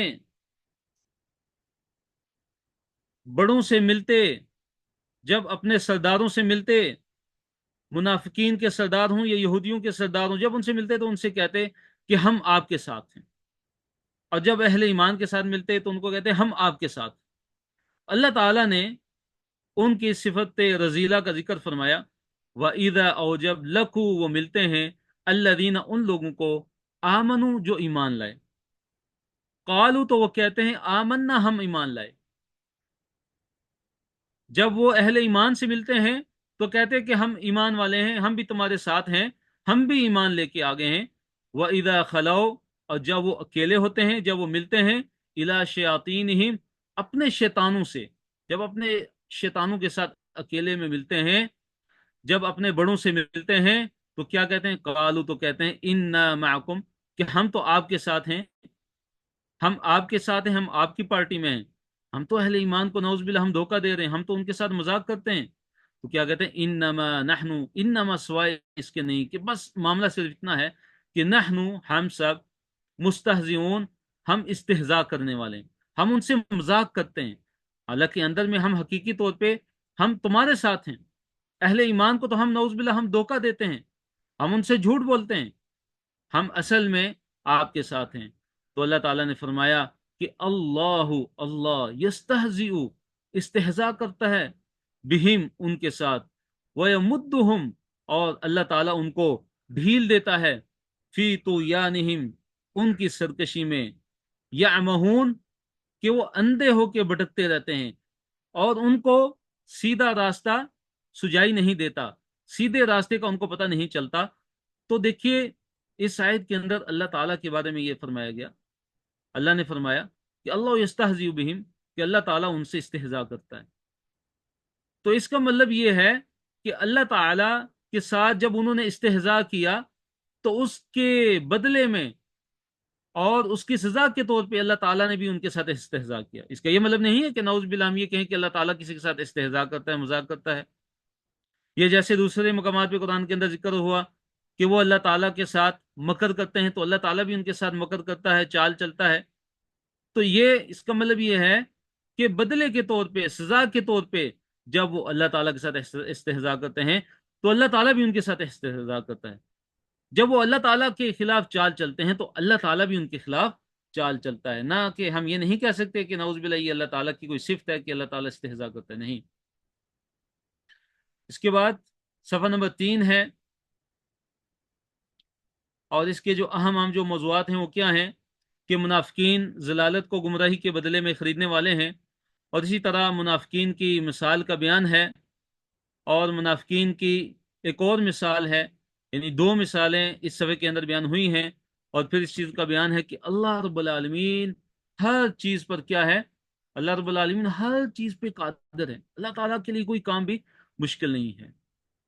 بڑوں سے ملتے، جب اپنے سرداروں سے ملتے، منافقین کے سردار ہوں یا یہودیوں کے سردار ہوں، جب ان سے ملتے تو ان سے کہتے کہ ہم آپ کے ساتھ ہیں، اور جب اہل ایمان کے ساتھ ملتے تو ان کو کہتے ہم آپ کے ساتھ۔ اللہ تعالیٰ نے ان کی صفت رذیلہ کا ذکر فرمایا، وَإِذَا اور جب لَقُوا وہ ملتے ہیں الذین ان لوگوں کو آمنو جو ایمان لائے، قالوا تو وہ کہتے ہیں آمنا ہم ایمان لائے۔ جب وہ اہل ایمان سے ملتے ہیں تو کہتے ہیں کہ ہم ایمان والے ہیں، ہم بھی تمہارے ساتھ ہیں، ہم بھی ایمان لے کے آگے ہیں۔ وَإِذَا خَلَوْا اور جب وہ اکیلے ہوتے ہیں، جب وہ ملتے ہیں إِلَى شَيَاطِينِهِمْ اپنے شیطانوں سے، جب اپنے شیطانوں کے ساتھ اکیلے میں ملتے ہیں، جب اپنے بڑوں سے ملتے ہیں تو کیا کہتے ہیں؟ قالوا تو کہتے ہیں اِنَّا مَعَكُمْ کہ ہم تو آپ کے ساتھ ہیں، ہم آپ کے ساتھ ہیں، ہم آپ کی پارٹی میں ہیں، ہم تو اہل ایمان کو نعوذ باللہ ہم دھوکہ دے رہے ہیں، ہم تو ان کے ساتھ مذاق کرتے ہیں۔ تو کیا کہتے ہیں؟ انما نحنو، انما سوائے اس کے نہیں کہ بس معاملہ صرف اتنا ہے کہ نحنو ہم سب مستہزئون ہم استہزاء کرنے والے ہیں، ہم ان سے مذاق کرتے ہیں، حالانکہ اندر میں ہم حقیقی طور پہ ہم تمہارے ساتھ ہیں، اہل ایمان کو تو ہم نعوذ باللہ ہم دھوکہ دیتے ہیں، ہم ان سے جھوٹ بولتے ہیں، ہم اصل میں آپ کے ساتھ ہیں۔ تو اللہ تعالیٰ نے فرمایا کہ اللہ یستہزئ استہزاء کرتا ہے بہم ان کے ساتھ، ویمدہم اور اللہ تعالیٰ ان کو ڈھیل دیتا ہے فی طغیانہم ان کی سرکشی میں، یعمہون کہ وہ اندھے ہو کے بھٹکتے رہتے ہیں اور ان کو سیدھا راستہ سجائی نہیں دیتا، سیدھے راستے کا ان کو پتہ نہیں چلتا۔ تو دیکھیے اس آیت کے اندر اللہ تعالیٰ کے بارے میں یہ فرمایا گیا، اللہ نے فرمایا کہ اللہ یستہزئ بہم کہ اللہ تعالیٰ ان سے استہزاء کرتا ہے۔ تو اس کا مطلب یہ ہے کہ اللہ تعالیٰ کے ساتھ جب انہوں نے استہزاء کیا تو اس کے بدلے میں اور اس کی سزا کے طور پہ اللہ تعالیٰ نے بھی ان کے ساتھ استہزاء کیا۔ اس کا یہ مطلب نہیں ہے کہ نعوذ باللہ ہم یہ کہیں کہ اللہ تعالیٰ کسی کے ساتھ استہزاء کرتا ہے، مذاق کرتا ہے۔ یہ جیسے دوسرے مقامات پہ قرآن کے اندر ذکر ہوا کہ وہ اللہ تعالیٰ کے ساتھ مکر کرتے ہیں تو اللہ تعالیٰ بھی ان کے ساتھ مکر کرتا ہے، چال چلتا ہے۔ تو یہ اس کا مطلب یہ ہے کہ بدلے کے طور پہ، سزا کے طور پہ جب وہ اللہ تعالیٰ کے ساتھ استہزاء کرتے ہیں تو اللہ تعالیٰ بھی ان کے ساتھ استہزاء کرتا ہے۔ جب وہ اللہ تعالیٰ کے خلاف چال چلتے ہیں تو اللہ تعالیٰ بھی ان کے خلاف چال چلتا ہے، نہ کہ ہم یہ نہیں کہہ سکتے کہ نعوذ باللہ یہ اللہ تعالیٰ کی کوئی صفت ہے کہ اللہ تعالیٰ استہزاء کرتا ہے، نہیں۔ اس کے بعد صفحہ نمبر 3 ہے، اور اس کے جو اہم جو موضوعات ہیں وہ کیا ہیں کہ منافقین ضلالت کو گمراہی کے بدلے میں خریدنے والے ہیں، اور اسی طرح منافقین کی مثال کا بیان ہے، اور منافقین کی ایک اور مثال ہے، یعنی 2 مثالیں اس صفحے کے اندر بیان ہوئی ہیں، اور پھر اس چیز کا بیان ہے کہ اللہ رب العالمین ہر چیز پر کیا ہے، اللہ رب العالمین ہر چیز پہ قادر ہے، اللہ تعالیٰ کے لیے کوئی کام بھی مشکل نہیں ہے۔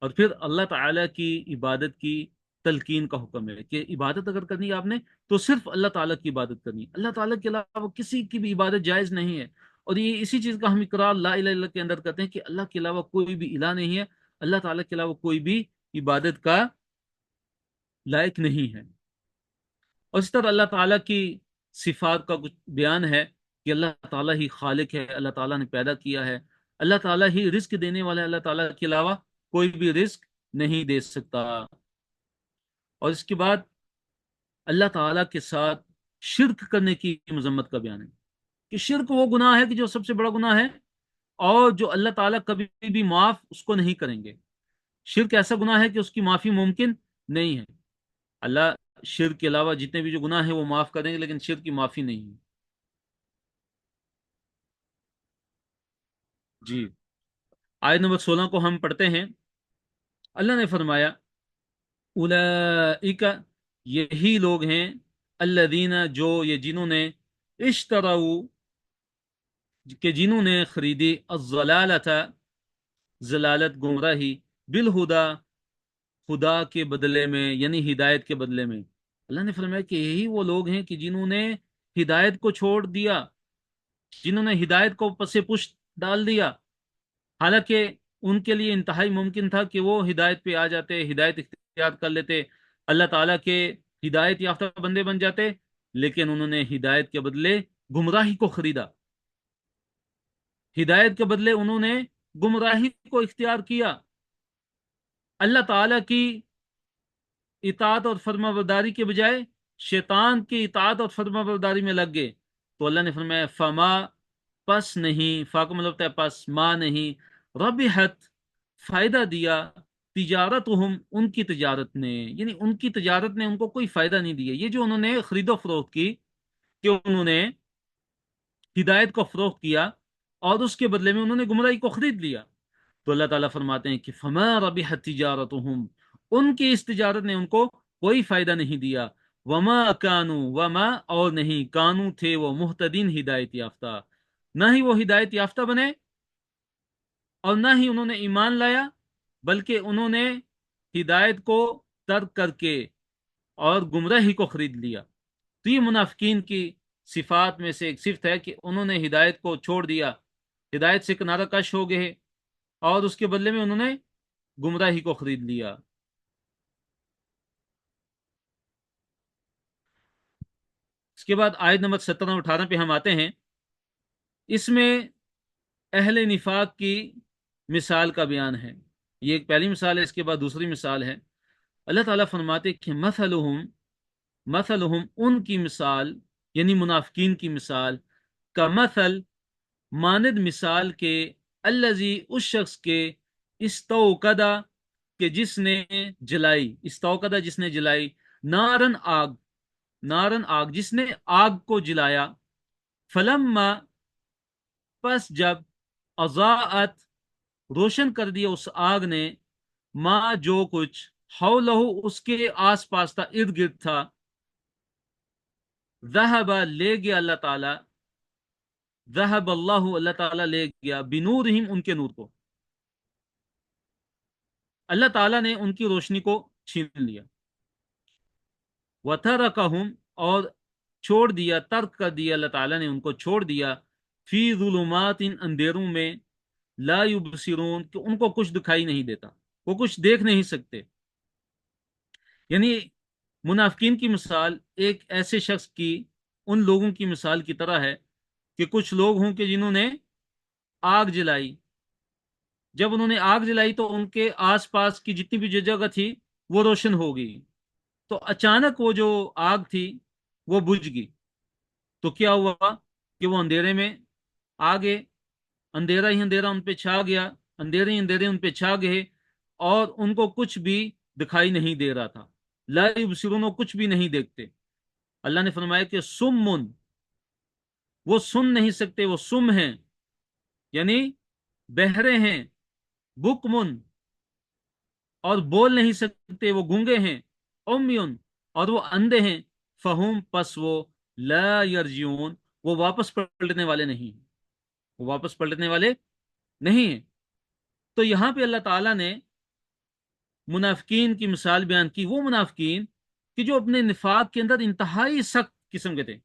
اور پھر اللہ تعالیٰ کی عبادت کی تلقین کا حکم ہے کہ عبادت اگر کرنی ہے آپ نے تو صرف اللہ تعالیٰ کی عبادت کرنی ہے، اللہ تعالیٰ کے علاوہ کسی کی بھی عبادت جائز نہیں ہے۔ اور یہ اسی چیز کا ہم اقرار لا الہ الا اللہ کے اندر کرتے ہیں کہ اللہ کے علاوہ کوئی بھی الہ نہیں ہے، اللہ تعالیٰ کے علاوہ کوئی بھی عبادت کا لائق نہیں ہے۔ اور اس طرح اللہ تعالیٰ کی صفات کا کچھ بیان ہے کہ اللہ تعالیٰ ہی خالق ہے، اللہ تعالیٰ نے پیدا کیا ہے، اللہ تعالیٰ ہی رزق دینے والا ہے، اللہ تعالیٰ کے علاوہ کوئی بھی رزق نہیں دے سکتا۔ اور اس کے بعد اللہ تعالیٰ کے ساتھ شرک کرنے کی مذمت کا بیان ہے کہ شرک وہ گناہ ہے کہ جو سب سے بڑا گناہ ہے، اور جو اللہ تعالیٰ کبھی بھی معاف اس کو نہیں کریں گے۔ شرک ایسا گناہ ہے کہ اس کی معافی ممکن نہیں ہے، اللہ شرک کے علاوہ جتنے بھی جو گناہ ہیں وہ معاف کریں گے، لیکن شرک کی معافی نہیں ہے۔ جی، آیت نمبر 16 کو ہم پڑھتے ہیں۔ اللہ نے فرمایا اولئک یہی لوگ ہیں، الذین جو یہ جنہوں نے اشتروا کہ جنہوں نے خریدی الضلالۃ ضلالت گمراہی بالہدا خدا کے بدلے میں، یعنی ہدایت کے بدلے میں۔ اللہ نے فرمایا کہ یہی وہ لوگ ہیں کہ جنہوں نے ہدایت کو چھوڑ دیا، جنہوں نے ہدایت کو پس پشت ڈال دیا، حالانکہ ان کے لیے انتہائی ممکن تھا کہ وہ ہدایت پہ آ جاتے، ہدایت اختیار کر لیتے، اللہ تعالیٰ کے ہدایت یافتہ بندے بن جاتے، لیکن انہوں نے ہدایت کے بدلے گمراہی کو خریدا، ہدایت کے بدلے انہوں نے گمراہی کو اختیار کیا، اللہ تعالیٰ کی اطاعت اور فرما برداری کے بجائے شیطان کی اطاعت اور فرما برداری میں لگ گئے۔ تو اللہ نے فرمایا فما پس نہیں، فا کا مطلب ہوتا ہے پس، ما نہیں، ربحت فائدہ دیا تجارتہم، ان کی تجارت نے، یعنی ان کی تجارت نے ان کو کوئی فائدہ نہیں دیا. یہ جو انہوں نے خرید و فروخت کی، کہ انہوں نے ہدایت کو فروخت کیا اور اس کے بدلے میں انہوں نے گمراہی کو خرید لیا، تو اللہ تعالیٰ فرماتے ہیں کہ فما ربحت تجارتہم، ان کی اس تجارت نے ان کو کوئی فائدہ نہیں دیا. وما کانو، وما اور نہیں، کانو تھے وہ، مہتدین ہدایت یافتہ، نہ ہی وہ ہدایت یافتہ بنے اور نہ ہی انہوں نے ایمان لایا، بلکہ انہوں نے ہدایت کو ترک کر کے اور گمراہی کو خرید لیا. تو یہ منافقین کی صفات میں سے ایک صفت ہے کہ انہوں نے ہدایت کو چھوڑ دیا، ہدایت سے کنارہ کش ہو گئے اور اس کے بدلے میں انہوں نے گمراہی کو خرید لیا. اس کے بعد آیت نمبر 17 اور 18 پہ ہم آتے ہیں. اس میں اہل نفاق کی مثال کا بیان ہے. یہ ایک پہلی مثال ہے، اس کے بعد دوسری مثال ہے. اللہ تعالیٰ فرماتے کہ مثلہم ان کی مثال، یعنی منافقین کی مثال، کا مثل مانند مثال کے، الذی اس شخص کے، استوقدہ کہ جس نے جلائی، استوقدہ جس نے جلائی، نارن آگ، نارن آگ جس نے آگ کو جلایا، فلما پس جب، اضاءت روشن کر دیا اس آگ نے، ما جو کچھ، حولہ اس کے آس پاس تھا، ارد گرد تھا، ذہب لے گیا اللہ تعالی، ذہب اللہ اللہ تعالیٰ لے گیا، بنورہم ان کے نور کو، اللہ تعالیٰ نے ان کی روشنی کو چھین لیا. وترکہم اور چھوڑ دیا، ترک کر دیا اللہ تعالیٰ نے ان کو، چھوڑ دیا، فی ظلمات اندھیروں میں، لا یبصرون کہ ان کو کچھ دکھائی نہیں دیتا، وہ کچھ دیکھ نہیں سکتے. یعنی منافقین کی مثال ایک ایسے شخص کی، ان لوگوں کی مثال کی طرح ہے کہ کچھ لوگ ہوں کہ جنہوں نے آگ جلائی. جب انہوں نے آگ جلائی تو ان کے آس پاس کی جتنی بھی جو جگہ تھی وہ روشن ہو گئی، تو اچانک وہ جو آگ تھی وہ بجھ گئی. تو کیا ہوا کہ وہ اندھیرے میں آگے، اندھیرا ہی اندھیرا ان پہ چھا گیا، اندھیرے ہی اندھیرے ان پہ چھا گئے اور ان کو کچھ بھی دکھائی نہیں دے رہا تھا. لا یبصرون، کچھ بھی نہیں دیکھتے. اللہ نے فرمایا کہ سمن، وہ سن نہیں سکتے، وہ سم ہیں، یعنی بہرے ہیں، بکمن اور بول نہیں سکتے، وہ گونگے ہیں، امیون اور وہ اندھے ہیں، فہم پس وہ، لا یرجعون وہ واپس پلٹنے والے نہیں ہیں، وہ واپس پلٹنے والے نہیں ہیں. تو یہاں پہ اللہ تعالیٰ نے منافقین کی مثال بیان کی، وہ منافقین کہ جو اپنے نفاق کے اندر انتہائی سخت قسم کے تھے،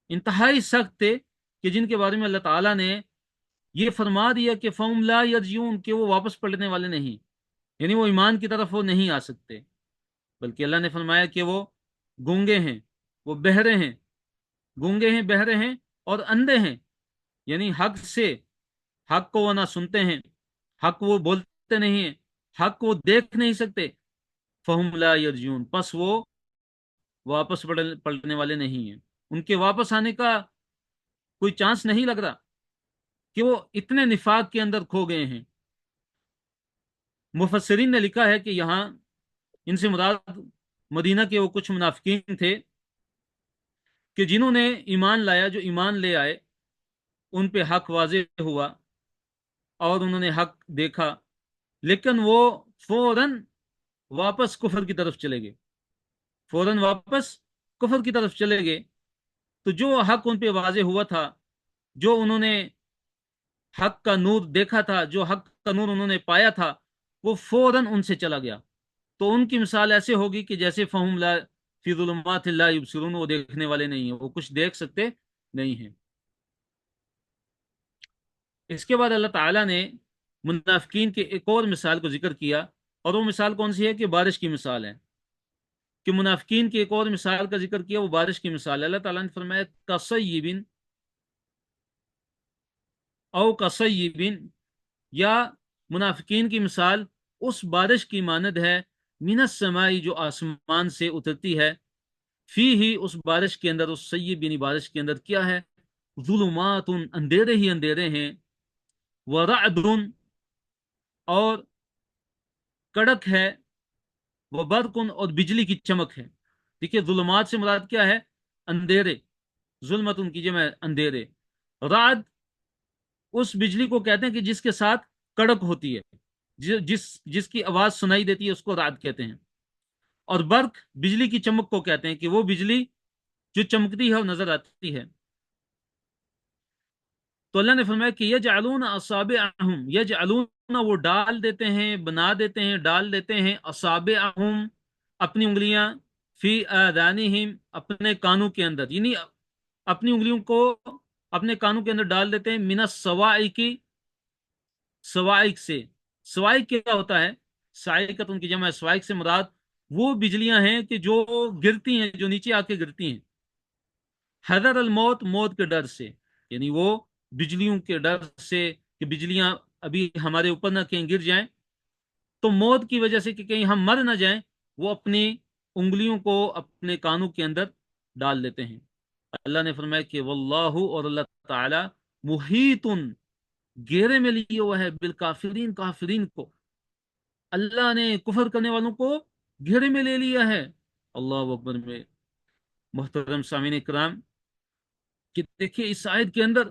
انتہائی سخت تھے، کہ جن کے بارے میں اللہ تعالیٰ نے یہ فرما دیا کہ فہم لا یرجعون کہ وہ واپس پلٹنے والے نہیں، یعنی وہ ایمان کی طرف وہ نہیں آ سکتے. بلکہ اللہ نے فرمایا کہ وہ گونگے ہیں، وہ بہرے ہیں، گونگے ہیں، بہرے ہیں اور اندھے ہیں، یعنی حق سے، حق کو وہ نہ سنتے ہیں، حق وہ بولتے نہیں ہیں، حق وہ دیکھ نہیں سکتے. فہم لا یرجعون پس وہ واپس پلٹنے والے نہیں ہیں، ان کے واپس آنے کا کوئی چانس نہیں لگ رہا، کہ وہ اتنے نفاق کے اندر کھو گئے ہیں. مفسرین نے لکھا ہے کہ یہاں ان سے مراد مدینہ کے وہ کچھ منافقین تھے کہ جنہوں نے ایمان لایا، جو ایمان لے آئے، ان پہ حق واضح ہوا اور انہوں نے حق دیکھا، لیکن وہ فوراً واپس کفر کی طرف چلے گئے، فوراً واپس کفر کی طرف چلے گئے. تو جو حق ان پہ واضح ہوا تھا، جو انہوں نے حق کا نور دیکھا تھا، جو حق کا نور انہوں نے پایا تھا، وہ فوراً ان سے چلا گیا. تو ان کی مثال ایسے ہوگی کہ جیسے فہم لا فی ظلمات لا یبصرون، وہ دیکھنے والے نہیں ہیں، وہ کچھ دیکھ سکتے نہیں ہیں. اس کے بعد اللہ تعالیٰ نے منافقین کے ایک اور مثال کو ذکر کیا، اور وہ مثال کون سی ہے؟ کہ بارش کی مثال ہے. کہ منافقین کی ایک اور مثال کا ذکر کیا، وہ بارش کی مثال ہے. اللہ تعالیٰ نے فرمایا کصیب او کصیب، یا منافقین کی مثال اس بارش کی مانند ہے، من السماء جو آسمان سے اترتی ہے، فی ہی اس بارش کے اندر، اس سیب یعنی بارش کے اندر کیا ہے؟ ظلمات اندھیرے ہی اندھیرے ہیں، ورعد اور کڑک ہے، وہ برقن اور بجلی کی چمک ہے۔ دیکھیے ظلمات سے مراد کیا ہے؟ اندھیرے، ظلمت ان کی جمع ہے اندھیرے۔ رعد اس بجلی کو کہتے ہیں کہ جس کے ساتھ کڑک ہوتی ہے، جس کی آواز سنائی دیتی ہے، اس کو رعد کہتے ہیں۔ اور برق بجلی کی چمک کو کہتے ہیں کہ وہ بجلی جو چمکتی ہے اور نظر آتی ہے۔ تو اللہ نے فرمایا کہ یجعلون اصابعہم، یجعلون وہ ڈال دیتے ہیں، بنا دیتے ہیں، ڈال دیتے ہیں، اصابعہم اپنی انگلیاں، فی آذانہم اپنے کانوں کے اندر، یعنی اپنی انگلیوں کو اپنے کانوں کے اندر ڈال دیتے ہیں، من الصواعق، صواعق سے۔ صواعق کیا ہوتا ہے؟ صاعقۃ ان کی جمع ہے، صواعق سے مراد وہ بجلیاں ہیں کہ جو گرتی ہیں، جو نیچے آ کے گرتی ہیں، حذر الموت، موت کے ڈر سے، یعنی وہ بجلیوں کے ڈر سے کہ بجلیاں ابھی ہمارے اوپر نہ کہیں گر جائیں، تو موت کی وجہ سے کہ کہیں ہم مر نہ جائیں، وہ اپنی انگلیوں کو اپنے کانوں کے اندر ڈال دیتے ہیں۔ اللہ نے فرمایا کہ واللہ، اور اللہ تعالی، محیط گھیرے میں لیے ہوا ہے بالکافرین، کافرین کو، اللہ نے کفر کرنے والوں کو گھیرے میں لے لیا ہے۔ اللہ اکبر میں محترم سامعین کرام، کہ دیکھیے اس آیت کے اندر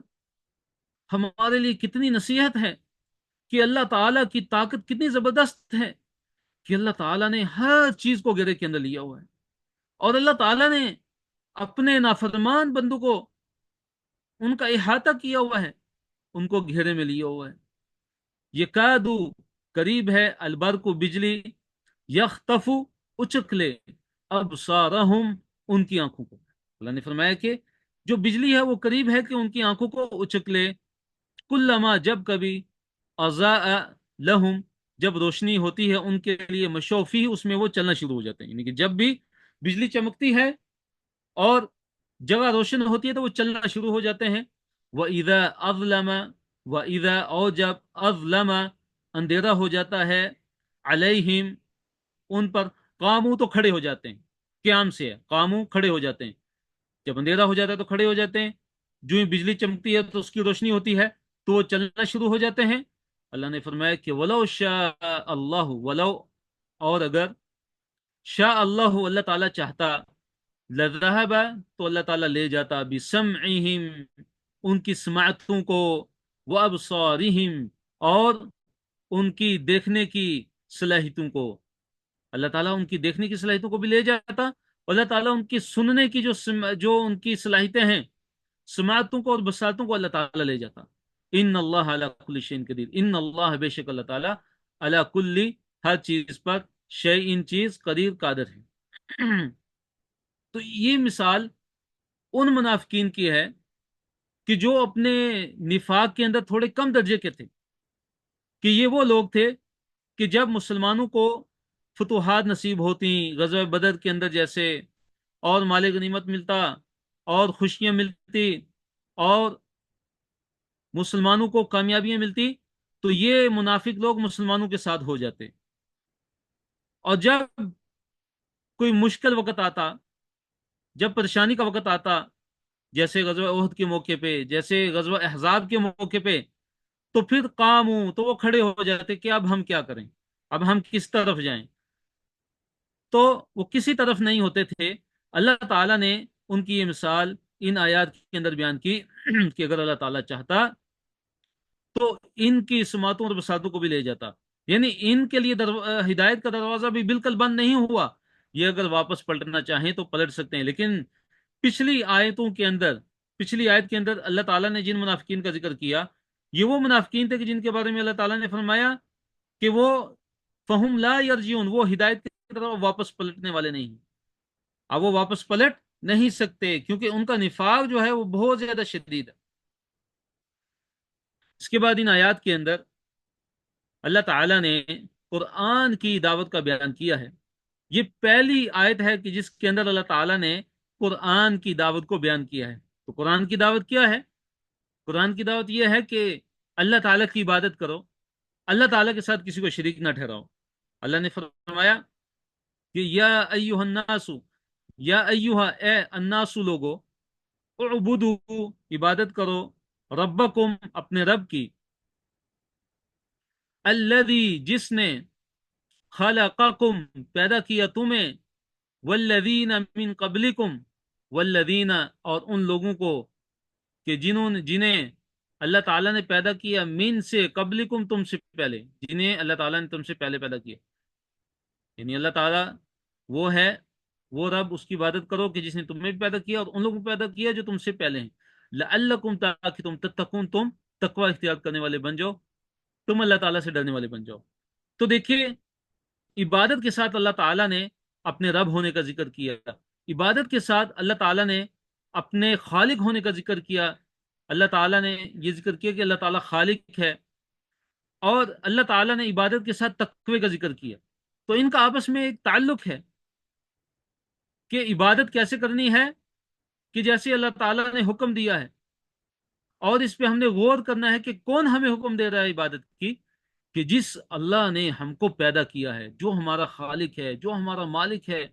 ہمارے لیے کتنی نصیحت ہے کہ اللہ تعالیٰ کی طاقت کتنی زبردست ہے، کہ اللہ تعالیٰ نے ہر چیز کو گھیرے کے اندر لیا ہوا ہے، اور اللہ تعالیٰ نے اپنے نافرمان بندوں کو ان کا احاطہ کیا ہوا ہے، ان کو گھیرے میں لیا ہوا ہے۔ یہ کادو قریب ہے، البرق بجلی، یختف اچک لے، ابصارہم ان کی آنکھوں کو۔ اللہ نے فرمایا کہ جو بجلی ہے وہ قریب ہے کہ ان کی آنکھوں کو اچک لے، کلما جب کبھی، اضاء لہم جب روشنی ہوتی ہے ان کے لیے، مشوفی اس میں وہ چلنا شروع ہو جاتے ہیں، یعنی کہ جب بھی بجلی چمکتی ہے اور جگہ روشن ہوتی ہے تو وہ چلنا شروع ہو جاتے ہیں۔ وَإِذَا أَظْلَمَ، وَإِذَا اور جب أَظْلَمَ اندھیرا ہو جاتا ہے، علیہم ان پر، قامو تو کھڑے ہو جاتے ہیں، قیام سے ہے، قامو کھڑے ہو جاتے ہیں، جب اندھیرا ہو جاتا ہے تو کھڑے ہو جاتے ہیں، جو ہی بجلی چمکتی ہے تو اس کی روشنی ہوتی ہے تو وہ چلنا شروع ہو جاتے ہیں۔ اللہ نے فرمایا کہ ولو شاء اللہ، ولو اور اگر، شاء اللہ اللہ تعالیٰ چاہتا، لذہب تو اللہ تعالیٰ لے جاتا، بسمعہم ان کی سماعتوں کو، وابصارہم اور ان کی دیکھنے کی صلاحیتوں کو، اللہ تعالیٰ ان کی دیکھنے کی صلاحیتوں کو بھی لے جاتا، اور اللہ تعالیٰ ان کی سننے کی جو ان کی صلاحیتیں ہیں، سماعتوں کو اور بصارتوں کو اللہ تعالیٰ لے جاتا۔ ان اللہ علی کل شیء قدیر، ان اللہ بے شک اللہ تعالیٰ، علی کل ہر چیز پر، شیء چیز، قدیر قادر ہے۔ تو یہ مثال ان منافقین کی ہے کہ جو اپنے نفاق کے اندر تھوڑے کم درجے کے تھے، کہ یہ وہ لوگ تھے کہ جب مسلمانوں کو فتوحات نصیب ہوتی، غزوہ بدر کے اندر جیسے، اور مال غنیمت ملتا، اور خوشیاں ملتی، اور مسلمانوں کو کامیابیاں ملتی، تو یہ منافق لوگ مسلمانوں کے ساتھ ہو جاتے، اور جب کوئی مشکل وقت آتا، جب پریشانی کا وقت آتا، جیسے غزوہ احد کے موقع پہ، جیسے غزوہ احزاب کے موقع پہ، تو پھر قاموں تو وہ کھڑے ہو جاتے کہ اب ہم کیا کریں، اب ہم کس طرف جائیں، تو وہ کسی طرف نہیں ہوتے تھے۔ اللہ تعالیٰ نے ان کی یہ مثال ان آیات کے اندر بیان کی کہ اگر اللہ تعالیٰ چاہتا تو ان کی سماعتوں اور بصارتوں کو بھی لے جاتا، یعنی ان کے لیے ہدایت کا دروازہ بھی بالکل بند نہیں ہوا، یہ اگر واپس پلٹنا چاہیں تو پلٹ سکتے ہیں۔ لیکن پچھلی آیتوں کے اندر، پچھلی آیت کے اندر اللہ تعالیٰ نے جن منافقین کا ذکر کیا، یہ وہ منافقین تھے کہ جن کے بارے میں اللہ تعالیٰ نے فرمایا کہ وہ فہم لا یرجعون، وہ ہدایت کی طرف واپس پلٹنے والے نہیں ہیں، اب وہ واپس پلٹ نہیں سکتے کیونکہ ان کا نفاق جو ہے وہ بہت زیادہ شدید ہے۔ اس کے بعد ان آیات کے اندر اللہ تعالیٰ نے قرآن کی دعوت کا بیان کیا ہے۔ یہ پہلی آیت ہے کہ جس کے اندر اللہ تعالیٰ نے قرآن کی دعوت کو بیان کیا ہے۔ تو قرآن کی دعوت کیا ہے؟ قرآن کی دعوت یہ ہے کہ اللہ تعالیٰ کی عبادت کرو، اللہ تعالیٰ کے ساتھ کسی کو شریک نہ ٹھہراؤ۔ اللہ نے فرمایا کہ یا ایہا الناس، یا ایہا اے الناس لوگو، اعبدو عبادت کرو، ربکم اپنے رب کی، الذی جس نے، خلقکم پیدا کیا تمہیں، والذین من قبلکم والذین اور ان لوگوں کو کہ جنہیں اللہ تعالیٰ نے پیدا کیا، من سے، قبلکم تم سے پہلے، جنہیں اللہ تعالیٰ نے تم سے پہلے پیدا کیا، یعنی اللہ تعالیٰ وہ ہے، وہ رب، اس کی عبادت کرو کہ جس نے تمہیں بھی پیدا کیا اور ان لوگوں کو پیدا کیا جو تم سے پہلے ہیں، لعلکم، تاکہ تم تتقون، تم تقوی اختیار کرنے والے بن جاؤ، تم اللہ تعالیٰ سے ڈرنے والے بن جاؤ۔ تو دیکھیے، عبادت کے ساتھ اللہ تعالیٰ نے اپنے رب ہونے کا ذکر کیا، عبادت کے ساتھ اللہ تعالیٰ نے اپنے خالق ہونے کا ذکر کیا، اللہ تعالیٰ نے یہ ذکر کیا کہ اللہ تعالیٰ خالق ہے، اور اللہ تعالیٰ نے عبادت کے ساتھ تقوی کا ذکر کیا، تو ان کا آپس میں ایک تعلق ہے کہ عبادت کیسے کرنی ہے، کہ جیسے اللہ تعالیٰ نے حکم دیا ہے، اور اس پہ ہم نے غور کرنا ہے کہ کون ہمیں حکم دے رہا ہے عبادت کی، کہ جس اللہ نے ہم کو پیدا کیا ہے، جو ہمارا خالق ہے، جو ہمارا مالک ہے،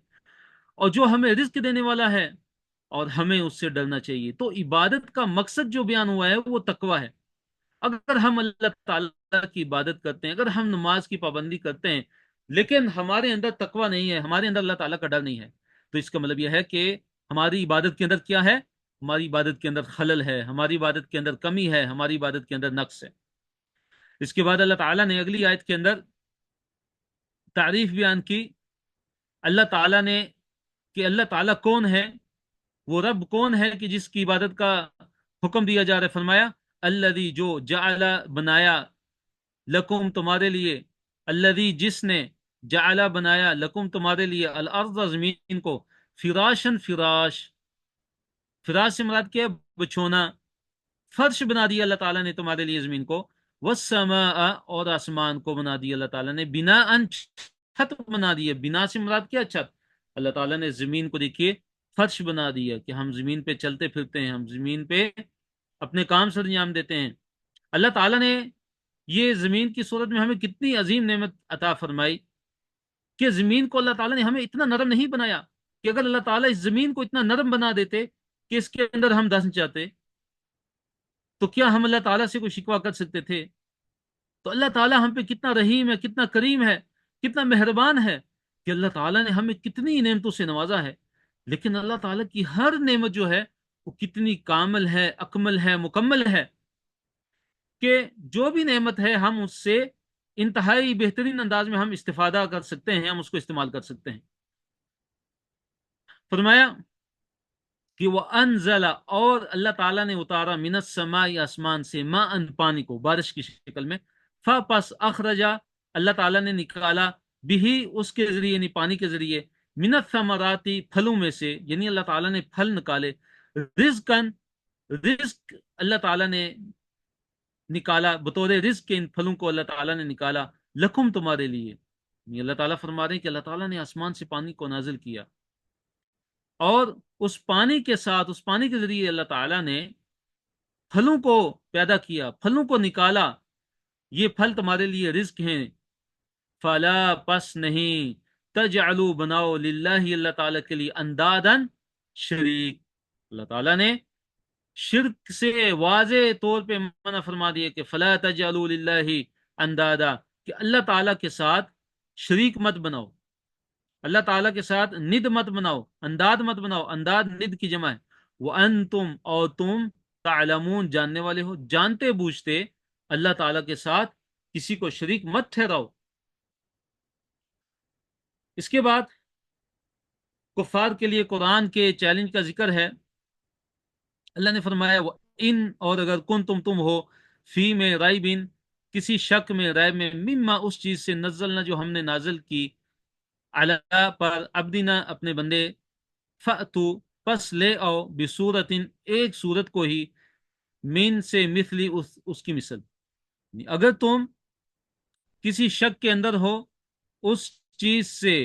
اور جو ہمیں رزق دینے والا ہے، اور ہمیں اس سے ڈرنا چاہیے۔ تو عبادت کا مقصد جو بیان ہوا ہے وہ تقوی ہے۔ اگر ہم اللہ تعالیٰ کی عبادت کرتے ہیں، اگر ہم نماز کی پابندی کرتے ہیں، لیکن ہمارے اندر تقوی نہیں ہے، ہمارے اندر اللہ تعالیٰ کا ڈر نہیں ہے، تو اس کا مطلب یہ ہے کہ ہماری عبادت کے اندر کیا ہے؟ ہماری عبادت کے اندر خلل ہے، ہماری عبادت کے اندر کمی ہے، ہماری عبادت کے اندر نقص ہے۔ اس کے بعد اللہ تعالیٰ نے اگلی آیت کے اندر تعریف بیان کی اللہ تعالیٰ نے، کہ اللہ تعالیٰ کون ہے، وہ رب کون ہے کہ جس کی عبادت کا حکم دیا جا رہا ہے۔ فرمایا الذی، جو، جعل، بنایا، لکم، تمہارے لیے، الذی، جس نے، جعل، بنایا، لکم، تمہارے لیے، الارض، زمین کو، فراشن، فراش، فراش سے مراد کیا ہے؟ بچھونا، فرش بنا دیا اللہ تعالیٰ نے تمہارے لیے زمین کو، والسماء، اور آسمان کو بنا دیا اللہ تعالیٰ نے، بناء، چھت بنا دیا، بنا سے مراد کیا؟ چھت۔ اللہ تعالیٰ نے زمین کو، دیکھیے، فرش بنا دیا کہ ہم زمین پہ چلتے پھرتے ہیں، ہم زمین پہ اپنے کام سر انجام دیتے ہیں۔ اللہ تعالیٰ نے یہ زمین کی صورت میں ہمیں کتنی عظیم نعمت عطا فرمائی، کہ زمین کو اللہ تعالیٰ نے ہمیں اتنا نرم نہیں بنایا، کہ اگر اللہ تعالیٰ اس زمین کو اتنا نرم بنا دیتے کہ اس کے اندر ہم دھس جاتے، تو کیا ہم اللہ تعالیٰ سے کوئی شکوہ کر سکتے تھے؟ تو اللہ تعالیٰ ہم پہ کتنا رحیم ہے، کتنا کریم ہے، کتنا مہربان ہے، کہ اللہ تعالیٰ نے ہمیں کتنی نعمتوں سے نوازا ہے، لیکن اللہ تعالیٰ کی ہر نعمت جو ہے وہ کتنی کامل ہے، اکمل ہے، مکمل ہے، کہ جو بھی نعمت ہے ہم اس سے انتہائی بہترین انداز میں ہم استفادہ کر سکتے ہیں، ہم اس کو استعمال کر سکتے ہیں۔ فرمایا کہ وہ انزل، اور اللہ تعالیٰ نے اتارا، من السماء، آسمان سے، ماء، پانی کو، بارش کی شکل میں، پس اخرجا، اللہ تعالیٰ نے نکالا، بھی، اس کے ذریعے، یعنی پانی کے ذریعے، من الثمرات، پھلوں میں سے، یعنی اللہ تعالیٰ نے پھل نکالے، رزقن، رزق اللہ تعالیٰ نے نکالا، بطور رزق کے ان پھلوں کو اللہ تعالیٰ نے نکالا، لکم، تمہارے لیے، یعنی اللہ تعالیٰ فرما رہے ہیں کہ اللہ تعالیٰ نے آسمان سے پانی کو نازل کیا، اور اس پانی کے ساتھ، اس پانی کے ذریعے اللہ تعالیٰ نے پھلوں کو پیدا کیا، پھلوں کو نکالا، یہ پھل تمہارے لیے رزق ہیں، فلا، پس نہیں، تجعلوا، بناؤ، للہ، اللہ تعالیٰ کے لیے، اندادن، شریک، اللہ تعالیٰ نے شرک سے واضح طور پہ منع فرما دیا کہ فلا تجعلوا للہ اندادا، کہ اللہ تعالیٰ کے ساتھ شریک مت بناؤ، اللہ تعالیٰ کے ساتھ ند مت بناؤ، انداد مت بناؤ، انداد ند کی جمع ہے، وَأَنْتُمْ، اور تم، تعلمون، جاننے والے ہو، جانتے بوجھتے اللہ تعالیٰ کے ساتھ کسی کو شریک مت ٹھہراؤ۔ اس کے بعد کفار کے لیے قرآن کے چیلنج کا ذکر ہے۔ اللہ نے فرمایا ان، اور اگر تم ہو، فی میں، ریبن، کسی شک میں، ریب میں، مما، اس چیز سے، نزلنا، جو ہم نے نازل کی، علی، پر، عبدنا، اپنے بندے، فأتو، پس لے آؤ، بصورتن، ایک صورت کو ہی، من سے، مثلی، اس کی مثل، اگر تم کسی شک کے اندر ہو اس چیز سے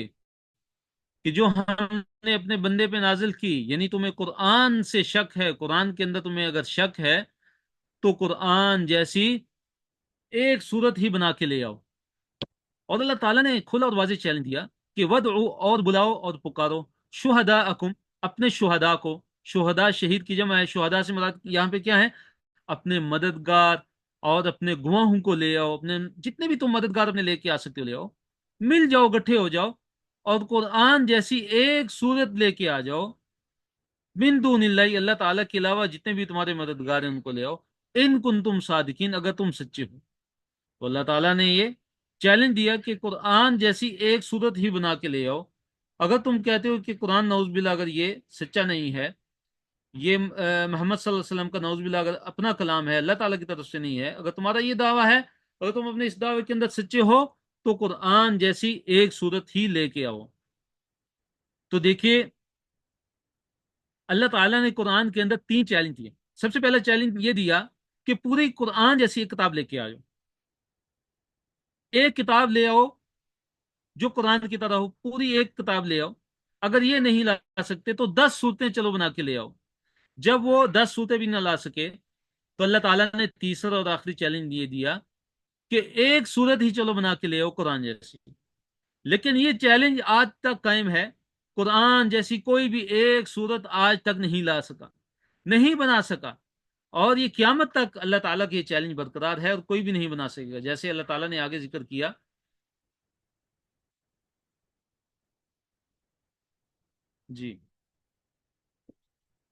کہ جو ہم نے اپنے بندے پہ نازل کی، یعنی تمہیں قرآن سے شک ہے، قرآن کے اندر تمہیں اگر شک ہے، تو قرآن جیسی ایک صورت ہی بنا کے لے آؤ۔ اور اللہ تعالیٰ نے کھلا اور واضح چیلنج دیا کہ ودعو، اور بلاؤ اور پکارو، شہداءکم، اپنے شہداء کو، شہداء شہید کی جمع ہے، شہداء سے مراد یہاں پہ کیا ہے؟ اپنے مددگار اور اپنے گواہوں کو لے آؤ، اپنے جتنے بھی تم مددگار اپنے لے کے آ سکتے ہو لے آؤ، مل جاؤ، گٹھے ہو جاؤ، اور قرآن جیسی ایک صورت لے کے آ جاؤ، من دون اللہ، اللہ تعالیٰ کے علاوہ جتنے بھی تمہارے مددگار ہیں ان کو لے آؤ، ان کنتم صادقین، اگر تم سچے ہو۔ تو اللہ تعالیٰ نے یہ چیلنج دیا کہ قرآن جیسی ایک صورت ہی بنا کے لے آؤ۔ اگر تم کہتے ہو کہ قرآن نعوذ باللہ اگر یہ سچا نہیں ہے، یہ محمد صلی اللہ علیہ وسلم کا نعوذ باللہ اگر اپنا کلام ہے، اللہ تعالیٰ کی طرف سے نہیں ہے، اگر تمہارا یہ دعویٰ ہے، اگر تم اپنے اس دعوے کے اندر سچے ہو، تو قرآن جیسی ایک صورت ہی لے کے آؤ۔ تو دیکھیے اللہ تعالیٰ نے قرآن کے اندر 3 چیلنج دیے۔ سب سے پہلا چیلنج یہ دیا کہ پوری قرآن جیسی ایک کتاب لے کے آؤ، ایک کتاب لے آؤ جو قرآن کی طرح ہو، پوری ایک کتاب لے آؤ۔ اگر یہ نہیں لا سکتے تو 10 صورتیں چلو بنا کے لے آؤ۔ جب وہ 10 صورتیں بھی نہ لا سکے تو اللہ تعالیٰ نے تیسرا اور آخری چیلنج یہ دیا کہ ایک صورت ہی چلو بنا کے لے آؤ قرآن جیسی۔ لیکن یہ چیلنج آج تک قائم ہے، قرآن جیسی کوئی بھی ایک صورت آج تک نہیں لا سکا، نہیں بنا سکا، اور یہ قیامت تک اللہ تعالیٰ کی یہ چیلنج برقرار ہے، اور کوئی بھی نہیں بنا سکے گا، جیسے اللہ تعالیٰ نے آگے ذکر کیا۔ جی،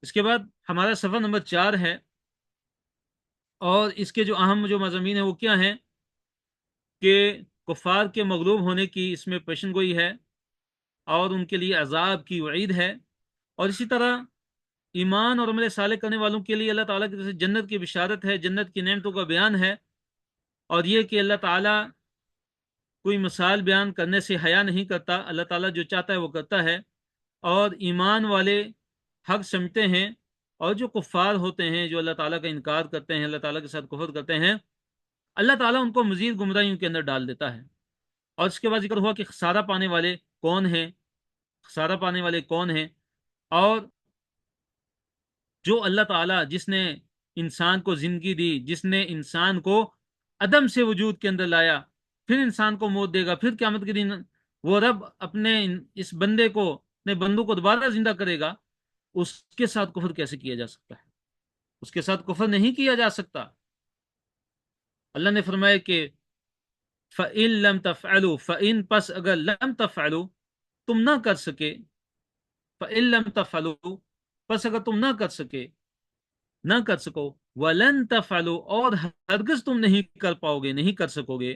اس کے بعد ہمارا صفحہ نمبر 4 ہے، اور اس کے جو اہم جو مضامین ہیں وہ کیا ہیں کہ کفار کے مغلوب ہونے کی اس میں پیشن گوئی ہے، اور ان کے لیے عذاب کی وعید ہے، اور اسی طرح ایمان اور عمل صالح کرنے والوں کے لیے اللہ تعالیٰ کی طرف سے جنت کی بشارت ہے، جنت کی نعمتوں کا بیان ہے، اور یہ کہ اللہ تعالیٰ کوئی مثال بیان کرنے سے حیا نہیں کرتا، اللہ تعالیٰ جو چاہتا ہے وہ کرتا ہے، اور ایمان والے حق سمجھتے ہیں، اور جو کفار ہوتے ہیں، جو اللہ تعالیٰ کا انکار کرتے ہیں، اللہ تعالیٰ کے ساتھ کفر کرتے ہیں، اللہ تعالیٰ ان کو مزید گمراہیوں کے اندر ڈال دیتا ہے۔ اور اس کے بعد ذکر ہوا کہ خسارہ پانے والے کون ہیں، خسارہ پانے والے کون ہیں، اور جو اللہ تعالیٰ جس نے انسان کو زندگی دی، جس نے انسان کو عدم سے وجود کے اندر لایا، پھر انسان کو موت دے گا، پھر قیامت کے دن وہ رب اپنے اس بندے کو، اپنے بندوں کو دوبارہ زندہ کرے گا، اس کے ساتھ کفر کیسے کیا جا سکتا ہے؟ اس کے ساتھ کفر نہیں کیا جا سکتا۔ اللہ نے فرمایا کہ فَإِن لَمْ تَفْعَلُوا، فَإِن پس اگر لم تفعلوا تم نہ کر سکے، فَإِن لَمْ تفعلوا پس اگر تم نہ کر سکے، نہ کر سکو، وَلَن تفعلوا اور ہرگز تم نہیں کر پاؤ گے، نہیں کر سکو گے،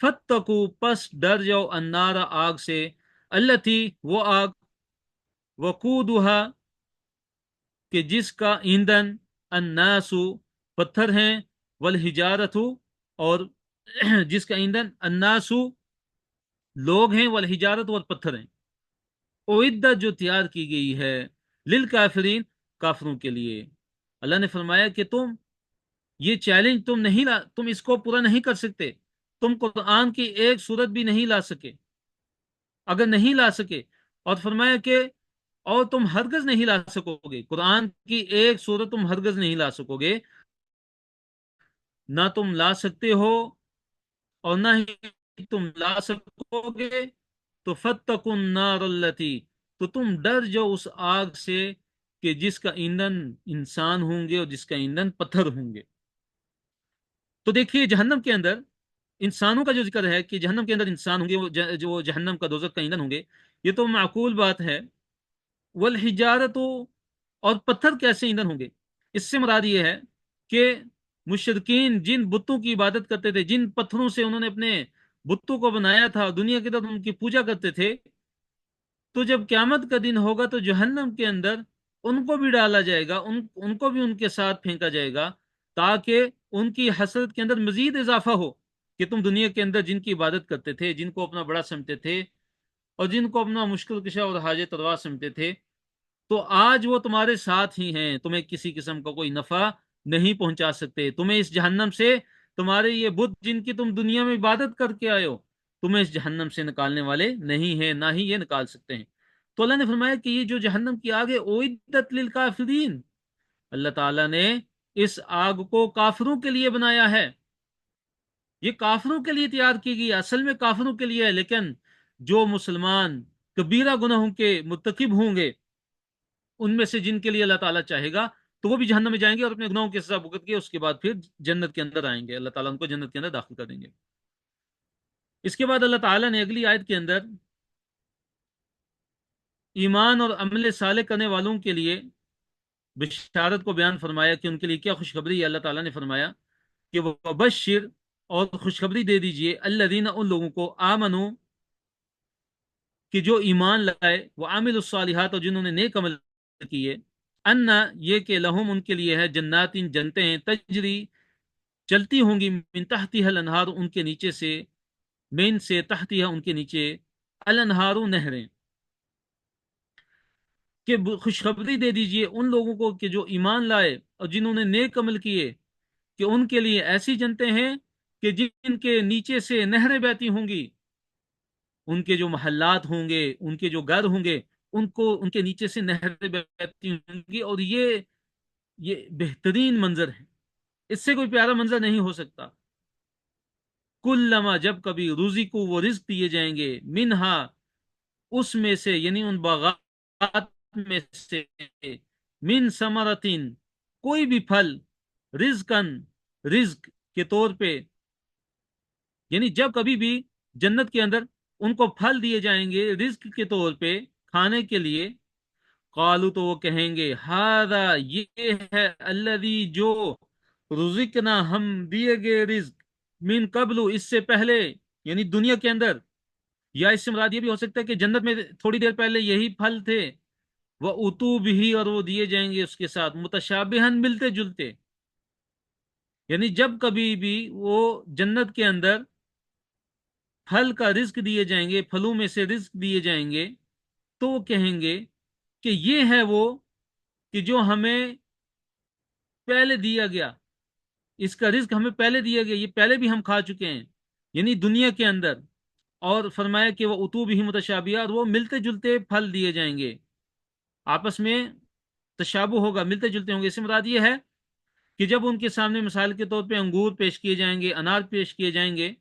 فَاتَّقُوا پس ڈر جاؤ، النَّارَ آگ سے، التی وہ آگ، وقودها کہ جس کا ایندھن، الناس پتھر ہیں، والحجارت اور جس کا ایندھن الناس لوگ ہیں، والحجارت اور پتھر ہیں، اعدت جو تیار کی گئی ہے، للکافرین کافروں کے لیے۔ اللہ نے فرمایا کہ تم یہ چیلنج تم اس کو پورا نہیں کر سکتے، تم قرآن کی ایک صورت بھی نہیں لا سکے، اگر نہیں لا سکے، اور فرمایا کہ اور تم ہرگز نہیں لا سکو گے، قرآن کی ایک صورت تم ہرگز نہیں لا سکو گے، نہ تم لا سکتے ہو اور نہ ہی تم لا سکو گے، تو فَاتَّقُوا النَّارَ الَّتِي تو تم ڈر جاؤ اس آگ سے کہ جس کا ایندھن انسان ہوں گے اور جس کا ایندھن پتھر ہوں گے۔ تو دیکھیے جہنم کے اندر انسانوں کا جو ذکر ہے کہ جہنم کے اندر انسان ہوں گے، وہ جو جہنم کا دوزخ کا ایندھن ہوں گے، یہ تو معقول بات ہے۔ والحجارت اور پتھر کیسے ایندھن ہوں گے؟ اس سے مراد یہ ہے کہ مشرکین جن بتوں کی عبادت کرتے تھے، جن پتھروں سے انہوں نے اپنے بتوں کو بنایا تھا، دنیا کے اندر ان کی پوجا کرتے تھے، تو جب قیامت کا دن ہوگا تو جہنم کے اندر ان کو بھی ڈالا جائے گا، ان کو بھی ان کے ساتھ پھینکا جائے گا، تاکہ ان کی حسرت کے اندر مزید اضافہ ہو کہ تم دنیا کے اندر جن کی عبادت کرتے تھے، جن کو اپنا بڑا سمجھتے تھے، اور جن کو اپنا مشکل کشا اور حاجت روا سمجھتے تھے، تو آج وہ تمہارے ساتھ ہی ہیں، تمہیں کسی قسم کا کوئی نفع نہیں پہنچا سکتے، تمہیں اس جہنم سے، تمہارے یہ بت جن کی تم دنیا میں عبادت کر کے آئے ہو، تمہیں اس جہنم سے نکالنے والے نہیں ہیں، نہ ہی یہ نکال سکتے ہیں۔ تو اللہ نے فرمایا کہ یہ جو جہنم کی آگ ہے، اعدت للکافرین، اللہ تعالیٰ نے اس آگ کو کافروں کے لیے بنایا ہے، یہ کافروں کے لیے تیار کی گئی، اصل میں کافروں کے لیے ہے، لیکن جو مسلمان کبیرہ گناہوں کے مرتکب ہوں گے، ان میں سے جن کے لیے اللہ تعالیٰ چاہے گا تو وہ بھی جہنم میں جائیں گے اور اپنے گناہوں کی سزا بھگت کے اس کے بعد پھر جنت کے اندر آئیں گے، اللہ تعالیٰ ان کو جنت کے اندر داخل کر دیں گے۔ اس کے بعد اللہ تعالیٰ نے اگلی آیت کے اندر ایمان اور عمل صالح کرنے والوں کے لیے بشارت کو بیان فرمایا کہ ان کے لیے کیا خوشخبری ہے۔ اللہ تعالیٰ نے فرمایا کہ وہ بشر، اور خوشخبری دے دیجئے، الذین، ان لوگوں کو، آمنو، کہ جو ایمان لائے، وہ عامل الصالحات، اور جنہوں نے نیک عمل کیے، انا، یہ کہ لہم، ان کے لیے ہے، جنات، جنتیں ہیں، تجری، چلتی ہوں گی، من تحتها الانہار، ان کے نیچے سے، من سے، تحتها، ان کے نیچے، الانہار، نہریں، کہ خوشخبری دے دیجئے ان لوگوں کو کہ جو ایمان لائے اور جنہوں نے نیک عمل کیے، کہ ان کے لیے ایسی جنتیں ہیں کہ جن کے نیچے سے نہریں بہتی ہوں گی، ان کے جو محلات ہوں گے، ان کے جو گھر ہوں گے، ان کے نیچے سے نہریں بہتی ہوں گی، اور یہ بہترین منظر ہے، اس سے کوئی پیارا منظر نہیں ہو سکتا۔ کلما، جب کبھی، روزی کو، وہ رزق دیے جائیں گے، منہا، اس میں سے، یعنی ان باغات میں سے، من ثمرتن، کوئی بھی پھل، رزقن، رزق کے طور پہ، یعنی جب کبھی بھی جنت کے اندر ان کو پھل دیے جائیں گے رزق کے طور پہ کھانے کے لیے، قالو، تو وہ کہیں گے، ہذا، یہ ہے، الذی، جو، رزقنا، ہم دیے گئے رزق، من قبل، اس سے پہلے، یعنی دنیا کے اندر، یا اس سے مراد یہ بھی ہو سکتا ہے کہ جنت میں تھوڑی دیر پہلے یہی پھل تھے، وہ اتو بھی، اور وہ دیے جائیں گے اس کے ساتھ، متشابہن، ملتے جلتے، یعنی جب کبھی بھی وہ جنت کے اندر پھل کا رزق دیے جائیں گے، پھلوں میں سے رزق دیے جائیں گے، تو وہ کہیں گے کہ یہ ہے وہ کہ جو ہمیں پہلے دیا گیا، اس کا رزق ہمیں پہلے دیا گیا، یہ پہلے بھی ہم کھا چکے ہیں، یعنی دنیا کے اندر۔ اور فرمایا کہ وہ اتو بھی متشابیہ، اور وہ ملتے جلتے پھل دیے جائیں گے، آپس میں تشابہ ہوگا، ملتے جلتے ہوں گے۔ اس سے مراد یہ ہے کہ جب ان کے سامنے مثال کے طور پہ انگور پیش کیے جائیں گے، انار پیش کیے جائیں گے،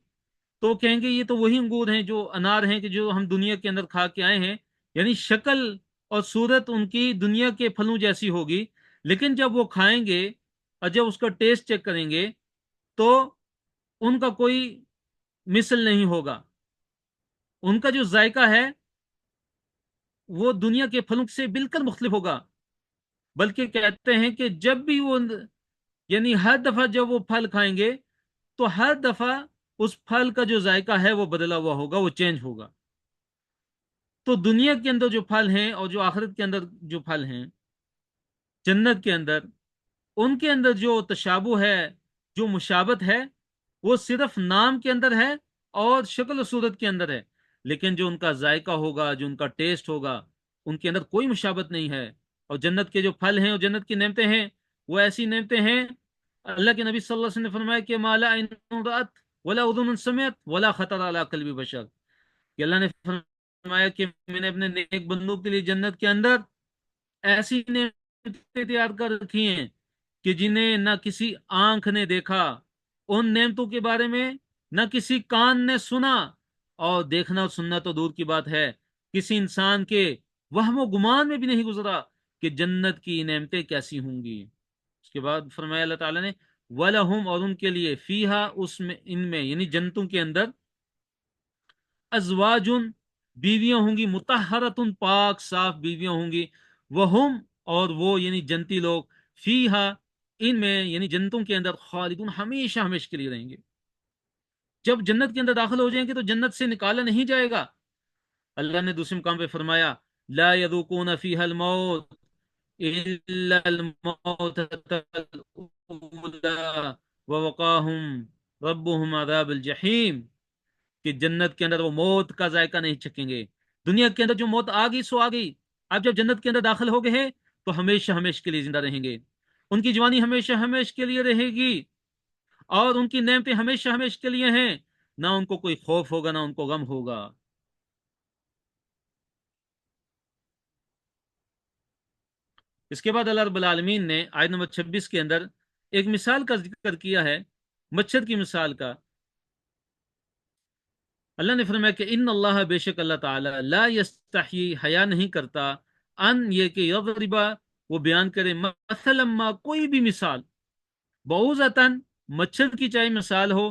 تو کہیں گے یہ تو وہی انگور ہیں، جو انار ہیں، کہ جو ہم دنیا کے اندر کھا کے آئے ہیں، یعنی شکل اور صورت ان کی دنیا کے پھلوں جیسی ہوگی، لیکن جب وہ کھائیں گے اور جب اس کا ٹیسٹ چیک کریں گے تو ان کا کوئی مثل نہیں ہوگا، ان کا جو ذائقہ ہے وہ دنیا کے پھلوں سے بالکل مختلف ہوگا، بلکہ کہتے ہیں کہ جب بھی وہ، یعنی ہر دفعہ جب وہ پھل کھائیں گے تو ہر دفعہ اس پھل کا جو ذائقہ ہے وہ بدلا ہوا ہوگا، وہ چینج ہوگا۔ تو دنیا کے اندر جو پھل ہیں اور جو آخرت کے اندر جو پھل ہیں جنت کے اندر، ان کے اندر جو تشابہ ہے، جو مشابت ہے، وہ صرف نام کے اندر ہے اور شکل و صورت کے اندر ہے، لیکن جو ان کا ذائقہ ہوگا، جو ان کا ٹیسٹ ہوگا، ان کے اندر کوئی مشابت نہیں ہے۔ اور جنت کے جو پھل ہیں اور جنت کی نعمتیں ہیں، وہ ایسی نعمتیں ہیں، اللہ کے نبی صلی اللہ علیہ وسلم نے فرمایا کہ مالا عین رأت ولا اذن سمعت ولا خطر علی قلب بشر، کہ اللہ نے فرمایا کہ میں نے اپنے نیک بندوں کے لیے جنت کے اندر ایسی نعمتیں تیار کر رکھی ہیں کہ جنہیں نہ کسی آنکھ نے دیکھا، ان نعمتوں کے بارے میں نہ کسی کان نے سنا، اور دیکھنا اور سننا تو دور کی بات ہے، کسی انسان کے وہم و گمان میں بھی نہیں گزرا کہ جنت کی نعمتیں کیسی ہوں گی۔ اس کے بعد فرمایا اللہ تعالیٰ نے، وَلَهُمْ، اور ان کے لیے، فیہا، اس میں، ان میں، یعنی جنتوں کے اندر، ازواجن، بیویاں ہوں گی، مطہرتن، پاک صاف بیویاں ہوں گی، وہم، اور وہ، یعنی جنتی لوگ، فیہا، ان میں، یعنی جنتوں کے اندر، خالدون، ہمیشہ ہمیشہ کے لیے رہیں گے۔ جب جنت کے اندر داخل ہو جائیں گے تو جنت سے نکالا نہیں جائے گا۔ اللہ نے دوسرے مقام پہ فرمایا، لا يذوقون فیہا الموت الا الموتۃ الاولی ووقاہم ربهم عذاب الجحیم، کہ جنت کے اندر وہ موت کا ذائقہ نہیں چکیں گے۔ دنیا کے اندر جو موت آ گئی سو آ گئی، اب جب جنت کے اندر داخل ہو گئے ہیں تو ہمیشہ ہمیشہ کے لیے زندہ رہیں گے، ان کی جوانی ہمیشہ ہمیشہ کے لیے رہے گی، اور ان کی نعمتیں ہمیشہ ہمیشہ کے لیے ہیں، نہ ان کو کوئی خوف ہوگا، نہ ان کو غم ہوگا۔ اس کے بعد اللہ رب العالمین نے آیت نمبر 26 کے اندر ایک مثال کا ذکر کیا ہے، مچھر کی مثال کا۔ اللہ نے فرمایا کہ ان اللہ، بے شک اللہ تعالی، لا یستحیی، حیا نہیں کرتا، ان، یہ کہ یضربا، وہ بیان کرے، مثلا ما، کوئی بھی مثال، بعوضتاً، مچھر کی چاہے مثال ہو،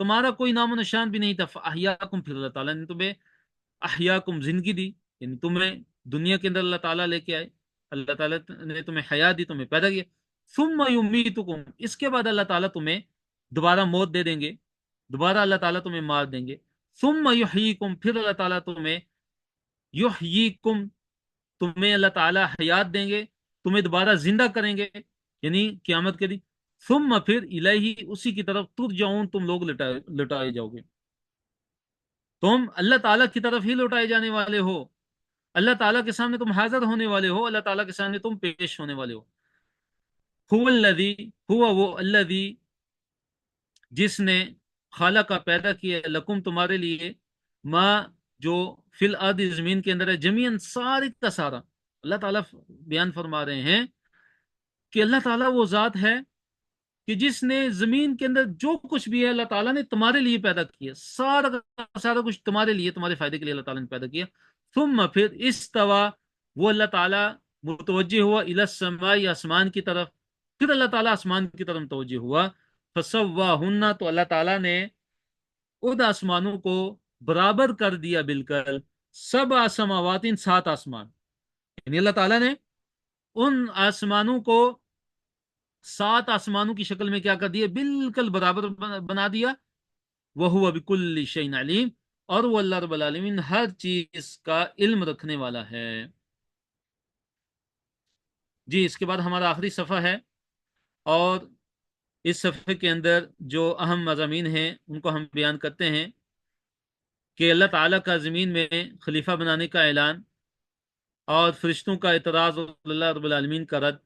تمہارا کوئی نام و نشان بھی نہیں تھا، فاحیاکم، پھر اللہ تعالیٰ نے تمہیں احیاکم، زندگی دی، یعنی تمہیں دنیا کے اندر اللہ تعالیٰ لے کے آئے، اللہ تعالیٰ نے تمہیں حیات دی، تمہیں پیدا کیا، ثم یمیتکم، اس کے بعد اللہ تعالیٰ تمہیں دوبارہ موت دے دیں گے، دوبارہ اللہ تعالیٰ تمہیں مار دیں گے، ثم یحییکم، پھر اللہ تعالیٰ تمہیں یحییکم، تمہیں اللہ تعالیٰ حیات دیں گے، تمہیں دوبارہ زندہ کریں گے، یعنی قیامت کے دن، ثم پھر الیہ، اسی کی طرف ترجعون، تم لوگ لٹائے جاؤ گے، تم اللہ تعالیٰ کی طرف ہی لوٹائے جانے والے ہو، اللہ تعالیٰ کے سامنے تم حاضر ہونے والے ہو، اللہ تعالیٰ کے سامنے تم پیش ہونے والے ہو، هو الذی، ہوا وہ الذی، جس نے خالق کا پیدا کیا لکم، تمہارے لیے، ما، جو فی الارض، زمین کے اندر ہے، جمیعاً، سارے کا سارا، اللہ تعالیٰ بیان فرما رہے ہیں کہ اللہ تعالیٰ وہ ذات ہے کہ جس نے زمین کے اندر جو کچھ بھی ہے اللہ تعالیٰ نے تمہارے لیے پیدا کیا، سارا کا سارا کچھ تمہارے لیے، تمہارے فائدے کے لیے اللہ تعالیٰ نے پیدا کیا، ثم پھر استوا، وہ اللہ تعالیٰ متوجہ ہوا، الی السماء، آسمان کی طرف، پھر اللہ تعالیٰ آسمان کی طرف متوجہ ہوا، فسواہن، تو اللہ تعالیٰ نے ان آسمانوں کو برابر کر دیا، بالکل، سبع سماوات، 7 آسمان، یعنی اللہ تعالیٰ نے ان آسمانوں کو 7 آسمانوں کی شکل میں کیا کر دیا، بالکل برابر بنا دیا، وَهُوَ بِكُلِّ شَيْءٍ عَلِيمٌ، اور وہ اللہ رب العالمین ہر چیز کا علم رکھنے والا ہے۔ جی، اس کے بعد ہمارا آخری صفحہ ہے، اور اس صفحے کے اندر جو اہم مضامین ہیں ان کو ہم بیان کرتے ہیں کہ اللہ تعالیٰ کا زمین میں خلیفہ بنانے کا اعلان، اور فرشتوں کا اعتراض اور اللہ رب العالمین کا رد،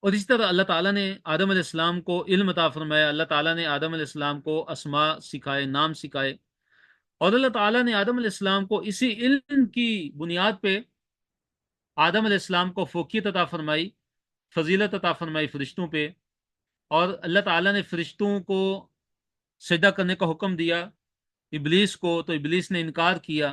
اور اسی طرح اللہ تعالیٰ نے آدم علیہ السلام کو علم عطا فرمایا، اللہ تعالیٰ نے آدم علیہ السلام کو اسماء سکھائے، نام سکھائے، اور اللہ تعالیٰ نے آدم علیہ السلام کو اسی علم کی بنیاد پہ آدم علیہ السلام کو فوقیت عطا فرمائی، فضیلت عطا فرمائی فرشتوں پہ، اور اللہ تعالیٰ نے فرشتوں کو سجدہ کرنے کا حکم دیا ابلیس کو، تو ابلیس نے انکار کیا،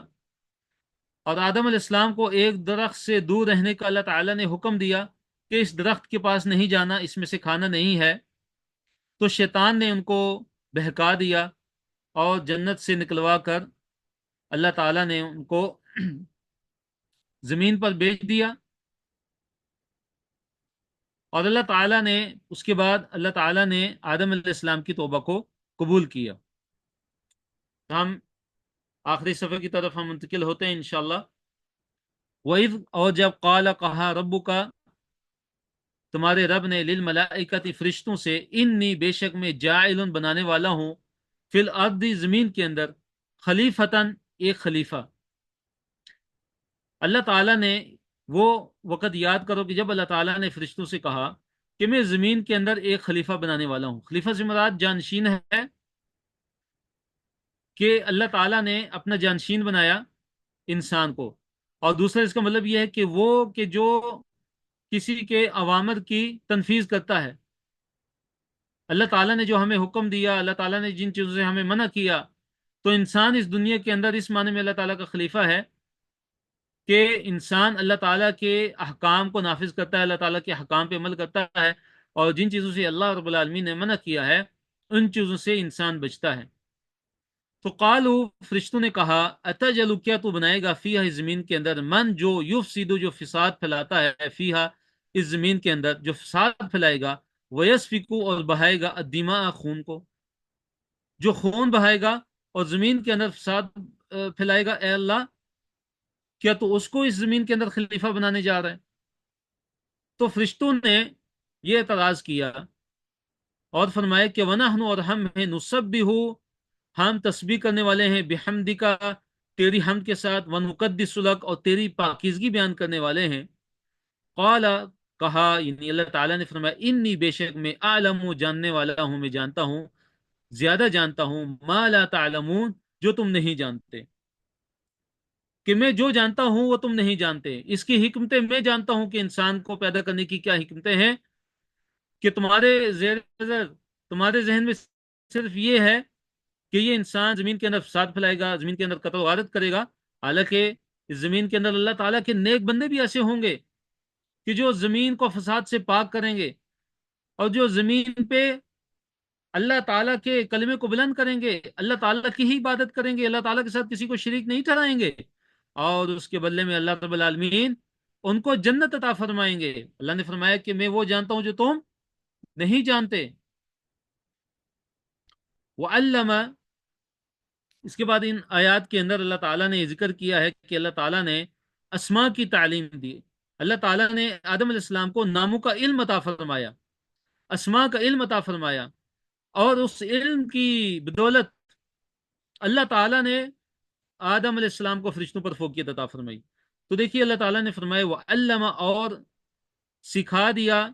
اور آدم علیہ السلام کو ایک درخت سے دور رہنے کا اللہ تعالیٰ نے حکم دیا کہ اس درخت کے پاس نہیں جانا، اس میں سے کھانا نہیں ہے، تو شیطان نے ان کو بہکا دیا اور جنت سے نکلوا کر اللہ تعالیٰ نے ان کو زمین پر بیچ دیا، اور اللہ تعالیٰ نے اس کے بعد اللہ تعالیٰ نے آدم علیہ السلام کی توبہ کو قبول کیا۔ ہم آخری صفحے کی طرف ہم منتقل ہوتے ہیں انشاءاللہ۔ وَإِذْ، اور جب قال، کہا، ربک، تمہارے رب نے، للملائکۃ، فرشتوں سے، انی، بے شک میں، جاعل، بنانے والا ہوں، فی الارض، زمین کے اندر، خلیفتاً، ایک خلیفہ۔ اللہ تعالیٰ نے وہ وقت یاد کرو کہ جب اللہ تعالیٰ نے فرشتوں سے کہا کہ میں زمین کے اندر ایک خلیفہ بنانے والا ہوں۔ خلیفہ سے مراد جانشین ہے، کہ اللہ تعالیٰ نے اپنا جانشین بنایا انسان کو، اور دوسرا اس کا مطلب یہ ہے کہ جو کسی کے اوامر کی تنفیذ کرتا ہے، اللہ تعالیٰ نے جو ہمیں حکم دیا، اللہ تعالیٰ نے جن چیزوں سے ہمیں منع کیا، تو انسان اس دنیا کے اندر اس معنی میں اللہ تعالیٰ کا خلیفہ ہے کہ انسان اللہ تعالیٰ کے احکام کو نافذ کرتا ہے، اللہ تعالیٰ کے احکام پہ عمل کرتا ہے، اور جن چیزوں سے اللہ رب العالمین نے منع کیا ہے ان چیزوں سے انسان بچتا ہے۔ تو قالو، فرشتوں نے کہا، اتجلو، کیا تو بنائے گا، فیہا، اس زمین کے اندر، من، جو، یفسدو، جو فساد پھیلاتا ہے، فیہا، اس زمین کے اندر، جو فساد پھیلائے گا، ویسفکو، اور بہائے گا، الدماء، خون کو، جو خون بہائے گا اور زمین کے اندر فساد پھیلائے گا، اے اللہ، کیا تو اس کو اس زمین کے اندر خلیفہ بنانے جا رہے ہیں؟ تو فرشتوں نے یہ اعتراض کیا اور فرمایا کہ وَنَحْنُ، اور ہم ہیں، نُسَبِّحُ، ہم تسبیح کرنے والے ہیں، بحمدکا، تیری حمد کے ساتھ، وَنُقَدِّسُ لَكَ، اور تیری پاکیزگی بیان کرنے والے ہیں۔ قال، کہا، یعنی اللہ تعالیٰ نے فرمایا، انی، بے شک میں، اعلم، جاننے والا ہوں، میں جانتا ہوں، زیادہ جانتا ہوں، ما لا تعلمون، جو تم نہیں جانتے، کہ میں جو جانتا ہوں وہ تم نہیں جانتے۔ اس کی حکمتیں میں جانتا ہوں کہ انسان کو پیدا کرنے کی کیا حکمتیں ہیں، کہ تمہارے زیر نظر، تمہارے ذہن میں صرف یہ ہے کہ یہ انسان زمین کے اندر فساد پھیلائے گا، زمین کے اندر قتل و غارت کرے گا، حالانکہ اس زمین کے اندر اللہ تعالیٰ کے نیک بندے بھی ایسے ہوں گے کہ جو زمین کو فساد سے پاک کریں گے، اور جو زمین پہ اللہ تعالیٰ کے کلمے کو بلند کریں گے، اللہ تعالیٰ کی ہی عبادت کریں گے، اللہ تعالیٰ کے ساتھ کسی کو شریک نہیں ٹھہرائیں گے، اور اس کے بدلے میں اللہ رب العالمین ان کو جنت عطا فرمائیں گے۔ اللہ نے فرمایا کہ میں وہ جانتا ہوں جو تم نہیں جانتے۔ وَعَلَّمَ، اس کے بعد ان آیات کے اندر اللہ تعالیٰ نے ذکر کیا ہے کہ اللہ تعالیٰ نے اسماء کی تعلیم دی۔ اللہ تعالیٰ نے آدم علیہ السلام کو ناموں کا علم عطا فرمایا، اسماء کا علم عطا فرمایا، اور اس علم کی بدولت اللہ تعالیٰ نے آدم علیہ السلام کو فرشتوں پر فوقیت عطا فرمائی۔ تو دیکھیے اللہ تعالیٰ نے فرمایا وَعَلَّمَ، اور سکھا دیا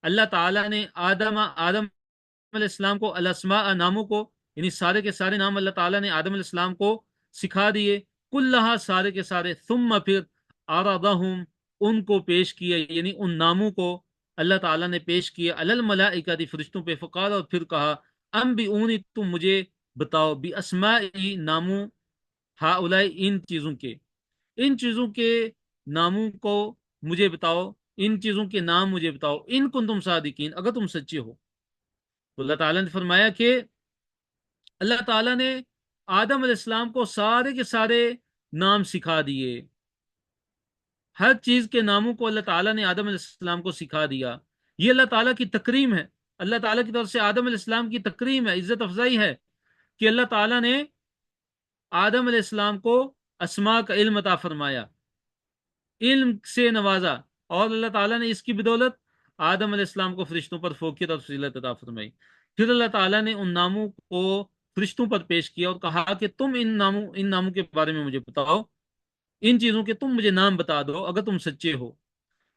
اللہ تعالیٰ نے آدم علیہ السلام کو الاسماء، ناموں کو، یعنی سارے کے سارے نام اللہ تعالیٰ نے آدم علیہ السلام کو سکھا دیے، کلہا، سارے کے سارے، ثم پھر عرضہم، ان کو پیش کیا، یعنی ان ناموں کو اللہ تعالیٰ نے پیش کیا علی الملائکہ، فرشتوں پہ، فقال، اور پھر کہا انبئونی، تم مجھے بتاؤ، باسماء، ناموں، ہؤلاء، ان چیزوں کے ناموں کو مجھے بتاؤ، ان چیزوں کے نام مجھے بتاؤ، ان کنتم صادقین، اگر تم سچے ہو۔ تو اللہ تعالیٰ نے فرمایا کہ اللہ تعالیٰ نے آدم علیہ السلام کو سارے کے سارے نام سکھا دیے، ہر چیز کے ناموں کو اللہ تعالیٰ نے آدم علیہ السلام کو سکھا دیا۔ یہ اللہ تعالیٰ کی تکریم ہے، اللہ تعالیٰ کی طرف سے آدم علیہ السلام کی تکریم ہے، عزت افزائی ہے کہ اللہ تعالیٰ نے آدم علیہ السلام کو اسماء کا علم عطا فرمایا، علم سے نوازا، اور اللہ تعالیٰ نے اس کی بدولت آدم علیہ السلام کو فرشتوں پر فوقیت اور فضیلت عطا فرمائی۔ پھر اللہ تعالیٰ نے ان ناموں کو فرشتوں پر پیش کیا اور کہا کہ تم ان ناموں کے بارے میں مجھے بتاؤ، ان چیزوں کے تم مجھے نام بتا دو اگر تم سچے ہو۔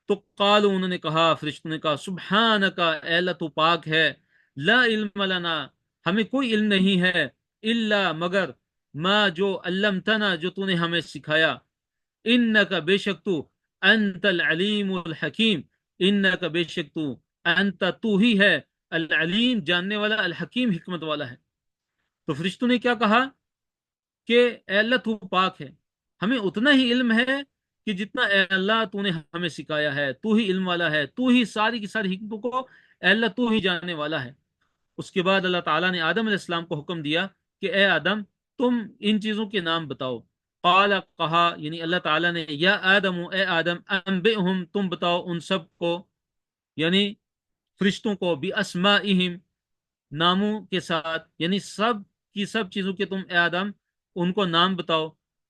تو قالوا، انہوں نے کہا، فرشتوں نے کہا، سبحانک، اے اللہ تو پاک ہے، لا علم لنا، ہمیں کوئی علم نہیں ہے، الا، مگر، ما، جو، علمتنا، جو تو نے ہمیں سکھایا، انکا، بے شک تو، انت العلیم الحکیم، انکا، بے شک تو، انت، تو ہی ہے، العلیم، جاننے والا، الحکیم، حکمت والا ہے۔ تو فرشتوں نے کیا کہا کہ اے اللہ تو پاک ہے، ہمیں اتنا ہی علم ہے کہ جتنا اے اللہ تو نے ہمیں سکھایا ہے، تو ہی علم والا ہے، تو ہی ساری کی ساری حکمتوں کو اے اللہ تو ہی جاننے والا ہے۔ اس کے بعد اللہ تعالیٰ نے آدم علیہ السلام کو حکم دیا کہ اے آدم، تم ان چیزوں کے نام بتاؤ۔ قال، کہا، یعنی اللہ تعالیٰ نے، یا آدم، اے آدم، انبئہم، تم بتاؤ ان سب کو، یعنی فرشتوں کو، باسمائہم، ناموں کے ساتھ، یعنی سب کی سب چیزوں کے تم اے آدم ان کو نام بتاؤ۔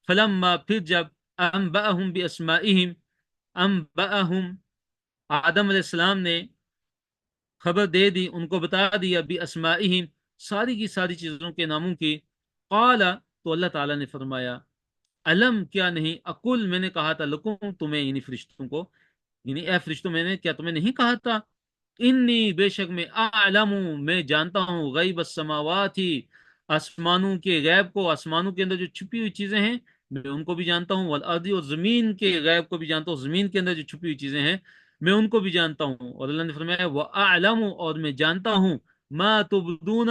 فلما، پھر جب، انبأہم باسمائہم، انبأہم، آدم علیہ السلام نے خبر دے دی، ان کو بتا دیا، باسمائہم، ساری کی ساری چیزوں کے ناموں کی، قال، تو اللہ تعالیٰ نے فرمایا، علم، کیا نہیں، اقول، میں نے کہا تھا، لکم، تمہیں، یعنی فرشتوں کو، یعنی اے فرشتوں، میں نے کیا تمہیں نہیں کہا تھا، انی، بے شک میں، اعلم، میں جانتا ہوں، غیب السماوات ہی، آسمانوں کے غیب کو، آسمانوں کے اندر جو چھپی ہوئی چیزیں ہیں میں ان کو بھی جانتا ہوں، والارض، اور زمین کے غیب کو بھی جانتا ہوں، زمین کے اندر جو چھپی ہوئی چیزیں ہیں میں ان کو بھی جانتا ہوں۔ اور اللہ نے فرمایا واعلم، اور میں جانتا ہوں، ما تبدون،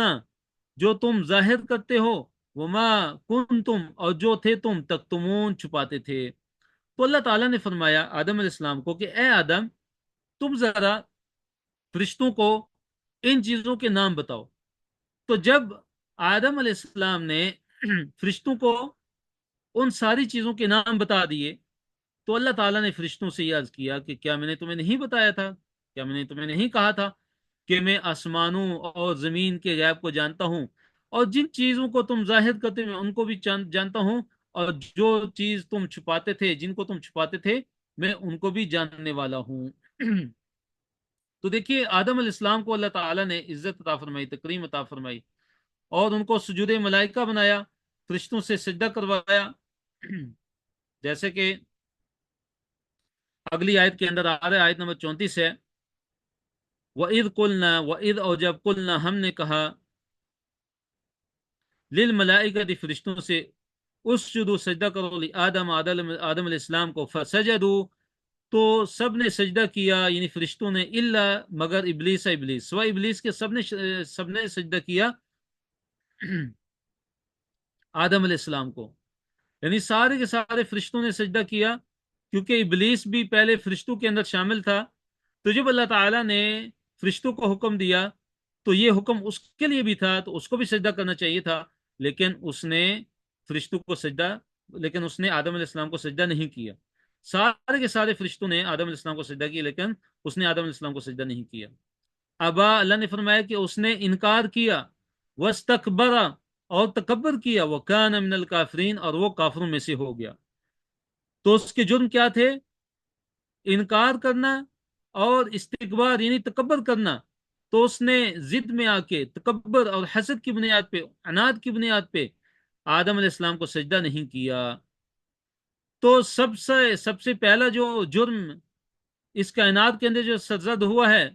جو تم ظاہر کرتے ہو، وما کنتم، اور جو تھے تم تکتمون، چھپاتے تھے۔ تو اللہ تعالیٰ نے فرمایا آدم علیہ السلام کو کہ اے آدم، تم ذرا فرشتوں کو ان چیزوں کے نام بتاؤ۔ تو جب آدم علیہ السلام نے فرشتوں کو ان ساری چیزوں کے نام بتا دیے، تو اللہ تعالیٰ نے فرشتوں سے یہ عرض کیا کہ کیا میں نے تمہیں نہیں بتایا تھا، کیا میں نے تمہیں نہیں کہا تھا کہ میں آسمانوں اور زمین کے غیب کو جانتا ہوں، اور جن چیزوں کو تم ظاہر کرتے میں ان کو بھی جانتا ہوں، اور جو چیز تم چھپاتے تھے، جن کو تم چھپاتے تھے، میں ان کو بھی جاننے والا ہوں۔ تو دیکھیے آدم علیہ السلام کو اللہ تعالیٰ نے عزت عطا فرمائی، تکریم عطا فرمائی، اور ان کو سجود ملائکہ بنایا، فرشتوں سے سجدہ کروایا، جیسے کہ اگلی آیت کے اندر آ رہا ہے، آیت نمبر 34 ہے، وَإِذْ قُلْنَا، وَإِذْ، اور جب، قُلْنَا، ہم نے کہا، لِلْمَلَائِكَةِ، فرشتوں سے، اسجدوا، سجدہ کرو، لآدم، آدم علیہ السلام کو، فسجدوا، تو سب نے سجدہ کیا، یعنی فرشتوں نے، الا، مگر، ابلیس، ابلیس، سوائے ابلیس کے سب نے سجدہ کیا آدم علیہ السلام کو، یعنی سارے کے سارے فرشتوں نے سجدہ کیا، کیونکہ ابلیس بھی پہلے فرشتوں کے اندر شامل تھا۔ تو جب اللہ تعالیٰ نے فرشتوں کو حکم دیا تو یہ حکم اس کے لیے بھی تھا، تو اس کو بھی سجدہ کرنا چاہیے تھا، لیکن اس نے فرشتوں کو سجدہ لیکن اس نے آدم علیہ السلام کو سجدہ نہیں کیا۔ سارے کے سارے فرشتوں نے آدم علیہ السلام کو سجدہ کیا، لیکن اس نے آدم علیہ السلام کو سجدہ نہیں کیا۔ ابا، اللہ نے فرمایا کہ اس نے انکار کیا، واستکبر، اور تکبر کیا، وکان من الکافرین، اور وہ کافروں میں سے ہو گیا۔ تو اس کے جرم کیا تھے؟ انکار کرنا اور استکبار یعنی تکبر کرنا۔ تو اس نے ضد میں آ کے تکبر اور حسد کی بنیاد پہ، عناد کی بنیاد پہ آدم علیہ السلام کو سجدہ نہیں کیا۔ تو سب سے پہلا جو جرم اس کائنات کے اندر جو سرزد ہوا ہے،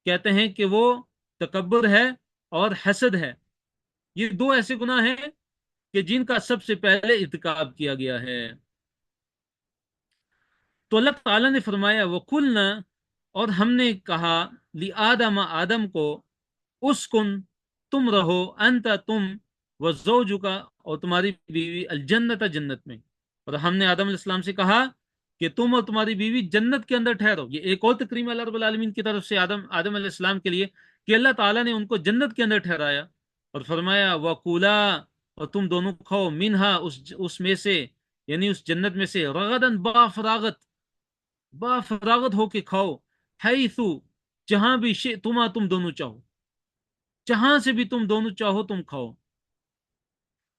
کہتے ہیں کہ وہ تکبر ہے اور حسد ہے۔ یہ دو ایسے گناہ ہیں کہ جن کا سب سے پہلے ارتکاب کیا گیا ہے۔ تو اللہ تعالیٰ نے فرمایا وَقُلْنَا، اور ہم نے کہا لِآدَمَ، آدم کو، اسکن، تم رہو، انت تم، وزوجک، اور تمہاری بیوی، الجنت، جنت میں۔ اور ہم نے آدم علیہ السلام سے کہا کہ تم اور تمہاری بیوی جنت کے اندر ٹھہرو۔ یہ ایک اور تکریم اللہ رب العالمین کی طرف سے آدم علیہ السلام کے لیے، کہ اللہ تعالیٰ نے ان کو جنت کے اندر ٹھہرایا اور فرمایا وَقُولَا، اور تم دونوں کھاؤ، منہا، اس میں سے، یعنی اس جنت میں سے، رغدن، با فراغت ہو کے کھاؤ، حیثو، جہاں بھی شئتما، تم دونوں چاہو، جہاں سے بھی تم دونوں چاہو تم کھاؤ،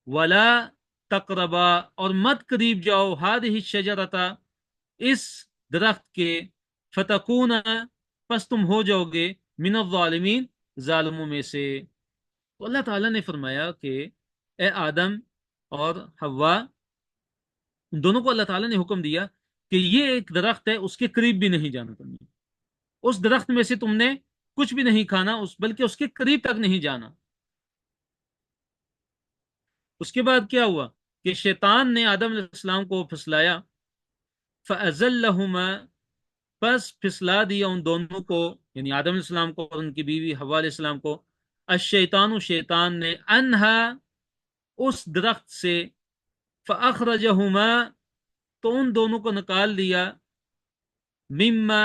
ولا تقربا، اور مت قریب جاؤ، ہذہ الشجرۃ، اس درخت کے، فتکون، پس تم ہو جاؤ گے، من الظالمین، ظالموں میں سے۔ تو اللہ تعالیٰ نے فرمایا کہ اے آدم اور حوا، ان دونوں کو اللہ تعالیٰ نے حکم دیا کہ یہ ایک درخت ہے، اس کے قریب بھی نہیں جانا تم نے، اس درخت میں سے تم نے کچھ بھی نہیں کھانا، بلکہ اس کے قریب تک نہیں جانا۔ اس کے بعد کیا ہوا کہ شیطان نے آدم علیہ السلام کو پھسلایا، فَأَزَلَّهُمَا، پس پھسلا دیا ان دونوں کو، یعنی آدم علیہ السلام کو اور ان کی بیوی حوا علیہ السلام کو، الشیطان، شیطان نے، انہا، اس درخت سے، فَأَخْرَجَهُمَا، تو ان دونوں کو نکال دیا، مما،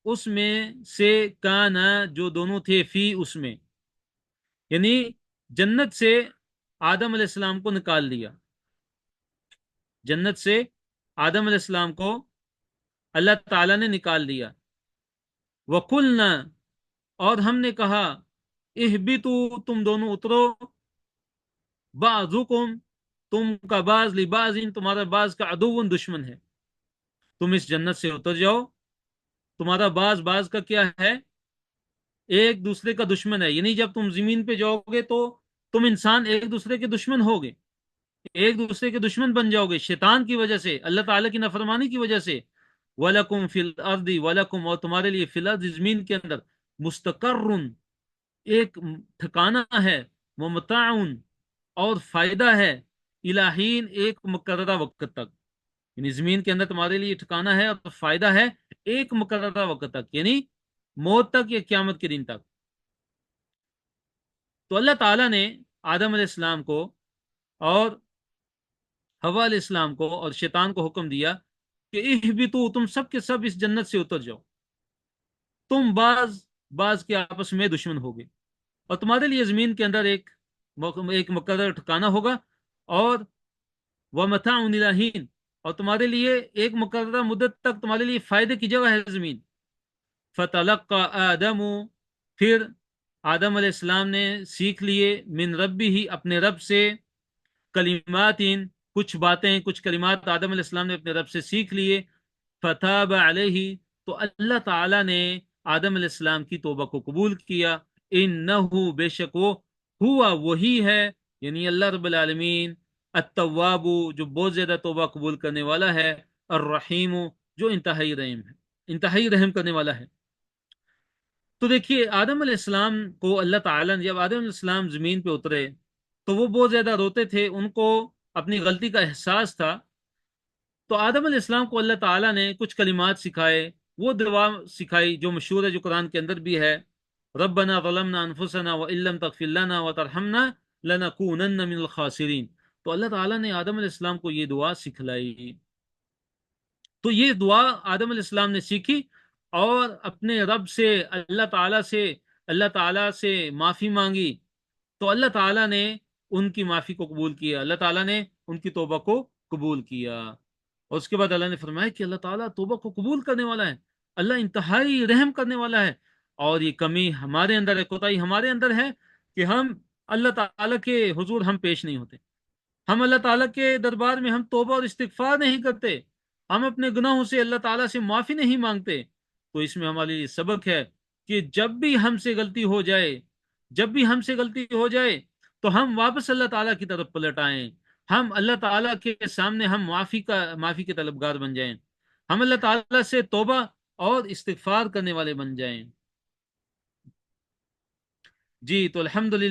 اس میں سے، کانا، جو دونوں تھے، فی، اس میں، یعنی جنت سے آدم علیہ السلام کو نکال دیا، جنت سے آدم علیہ السلام کو اللہ تعالیٰ نے نکال دیا۔ وَقُلْنَا، اور ہم نے کہا، اہبتوا، تم دونوں اترو، بعضکم، تم کا بعض، لبعض، تمہارا بعض کا، عدو، دشمن ہے، تم اس جنت سے اتر جاؤ، تمہارا بعض کا کیا ہے؟ ایک دوسرے کا دشمن ہے، یعنی جب تم زمین پہ جاؤ گے تو تم انسان ایک دوسرے کے دشمن ہوگے، ایک دوسرے کے دشمن بن جاؤ گے، شیطان کی وجہ سے، اللہ تعالیٰ کی نافرمانی کی وجہ سے۔ وَلَكُمْ فِي الْأَرْضِ، وَلَكُمْ، اور تمہارے لیے، فی الارض، زمین کے اندر، مستقر، ایک ٹھکانہ ہے، ومتاع، اور فائدہ ہے، الہین، ایک مقررہ وقت تک، یعنی زمین کے اندر تمہارے لیے ٹھکانہ ہے اور فائدہ ہے ایک مقررہ وقت تک، یعنی موت تک یا قیامت کے دن تک۔ تو اللہ تعالیٰ نے آدم علیہ السلام کو اور حوا علیہ السلام کو اور شیطان کو حکم دیا کہ اہبتوا، تم سب کے سب اس جنت سے اتر جاؤ، تم بعض کے آپس میں دشمن ہوگے، اور تمہارے لیے زمین کے اندر ایک مقرر ٹھکانہ ہوگا، اور ومتاع الی حین، اور تمہارے لیے ایک مقررہ مدت تک تمہارے لیے فائدے کی جگہ ہے زمین۔ فتلقى آدم، پھر آدم علیہ السلام نے سیکھ لیے، من ربی ہی، اپنے رب سے، کلمات، کچھ باتیں، کچھ کلمات آدم علیہ السلام نے اپنے رب سے سیکھ لیے، فتاب علیہ، تو اللہ تعالیٰ نے آدم علیہ السلام کی توبہ کو قبول کیا، انہ، بے شک وہ، ہوا، وہی ہے، یعنی اللہ رب العالمین، التواب، جو بہت زیادہ توبہ قبول کرنے والا ہے، الرحیم، جو انتہائی رحم کرنے والا ہے۔ تو دیکھیے آدم علیہ السلام کو اللہ تعالیٰ نے، جب آدم علیہ السلام زمین پہ اترے تو وہ بہت زیادہ روتے تھے، ان کو اپنی غلطی کا احساس تھا، تو آدم علیہ السلام کو اللہ تعالیٰ نے کچھ کلمات سکھائے، وہ دعا سکھائی جو مشہور ہے، جو قرآن کے اندر بھی ہے، ربنا ظلمنا انفسنا وان لم تغفر لنا وترحمنا لنکونن من الخاسرین۔ تو اللہ تعالیٰ نے آدم علیہ السلام کو یہ دعا سکھلائی، تو یہ دعا آدم علیہ السلام نے سیکھی اور اپنے رب سے، اللہ تعالیٰ سے اللہ تعالیٰ سے معافی مانگی تو اللہ تعالیٰ نے ان کی معافی کو قبول کیا، اللہ تعالیٰ نے ان کی توبہ کو قبول کیا۔ اور اس کے بعد اللہ نے فرمایا کہ اللہ تعالیٰ توبہ کو قبول کرنے والا ہے، اللہ انتہائی رحم کرنے والا ہے۔ اور یہ کمی ہمارے اندر ہے، کوتاہی ہمارے اندر ہے کہ ہم اللہ تعالیٰ کے حضور ہم پیش نہیں ہوتے، ہم اللہ تعالیٰ کے دربار میں ہم توبہ اور استغفار نہیں کرتے، ہم اپنے گناہوں سے اللہ تعالیٰ سے معافی نہیں مانگتے۔ تو اس میں ہمارے لیے سبق ہے کہ جب بھی ہم سے غلطی ہو جائے، جب بھی ہم سے غلطی ہو جائے تو ہم واپس اللہ تعالیٰ کی طرف پلٹ آئیں، ہم اللہ تعالیٰ کے سامنے ہم معافی کے طلبگار بن جائیں، ہم اللہ تعالیٰ سے توبہ اور استغفار کرنے والے بن جائیں۔ جی تو الحمدللہ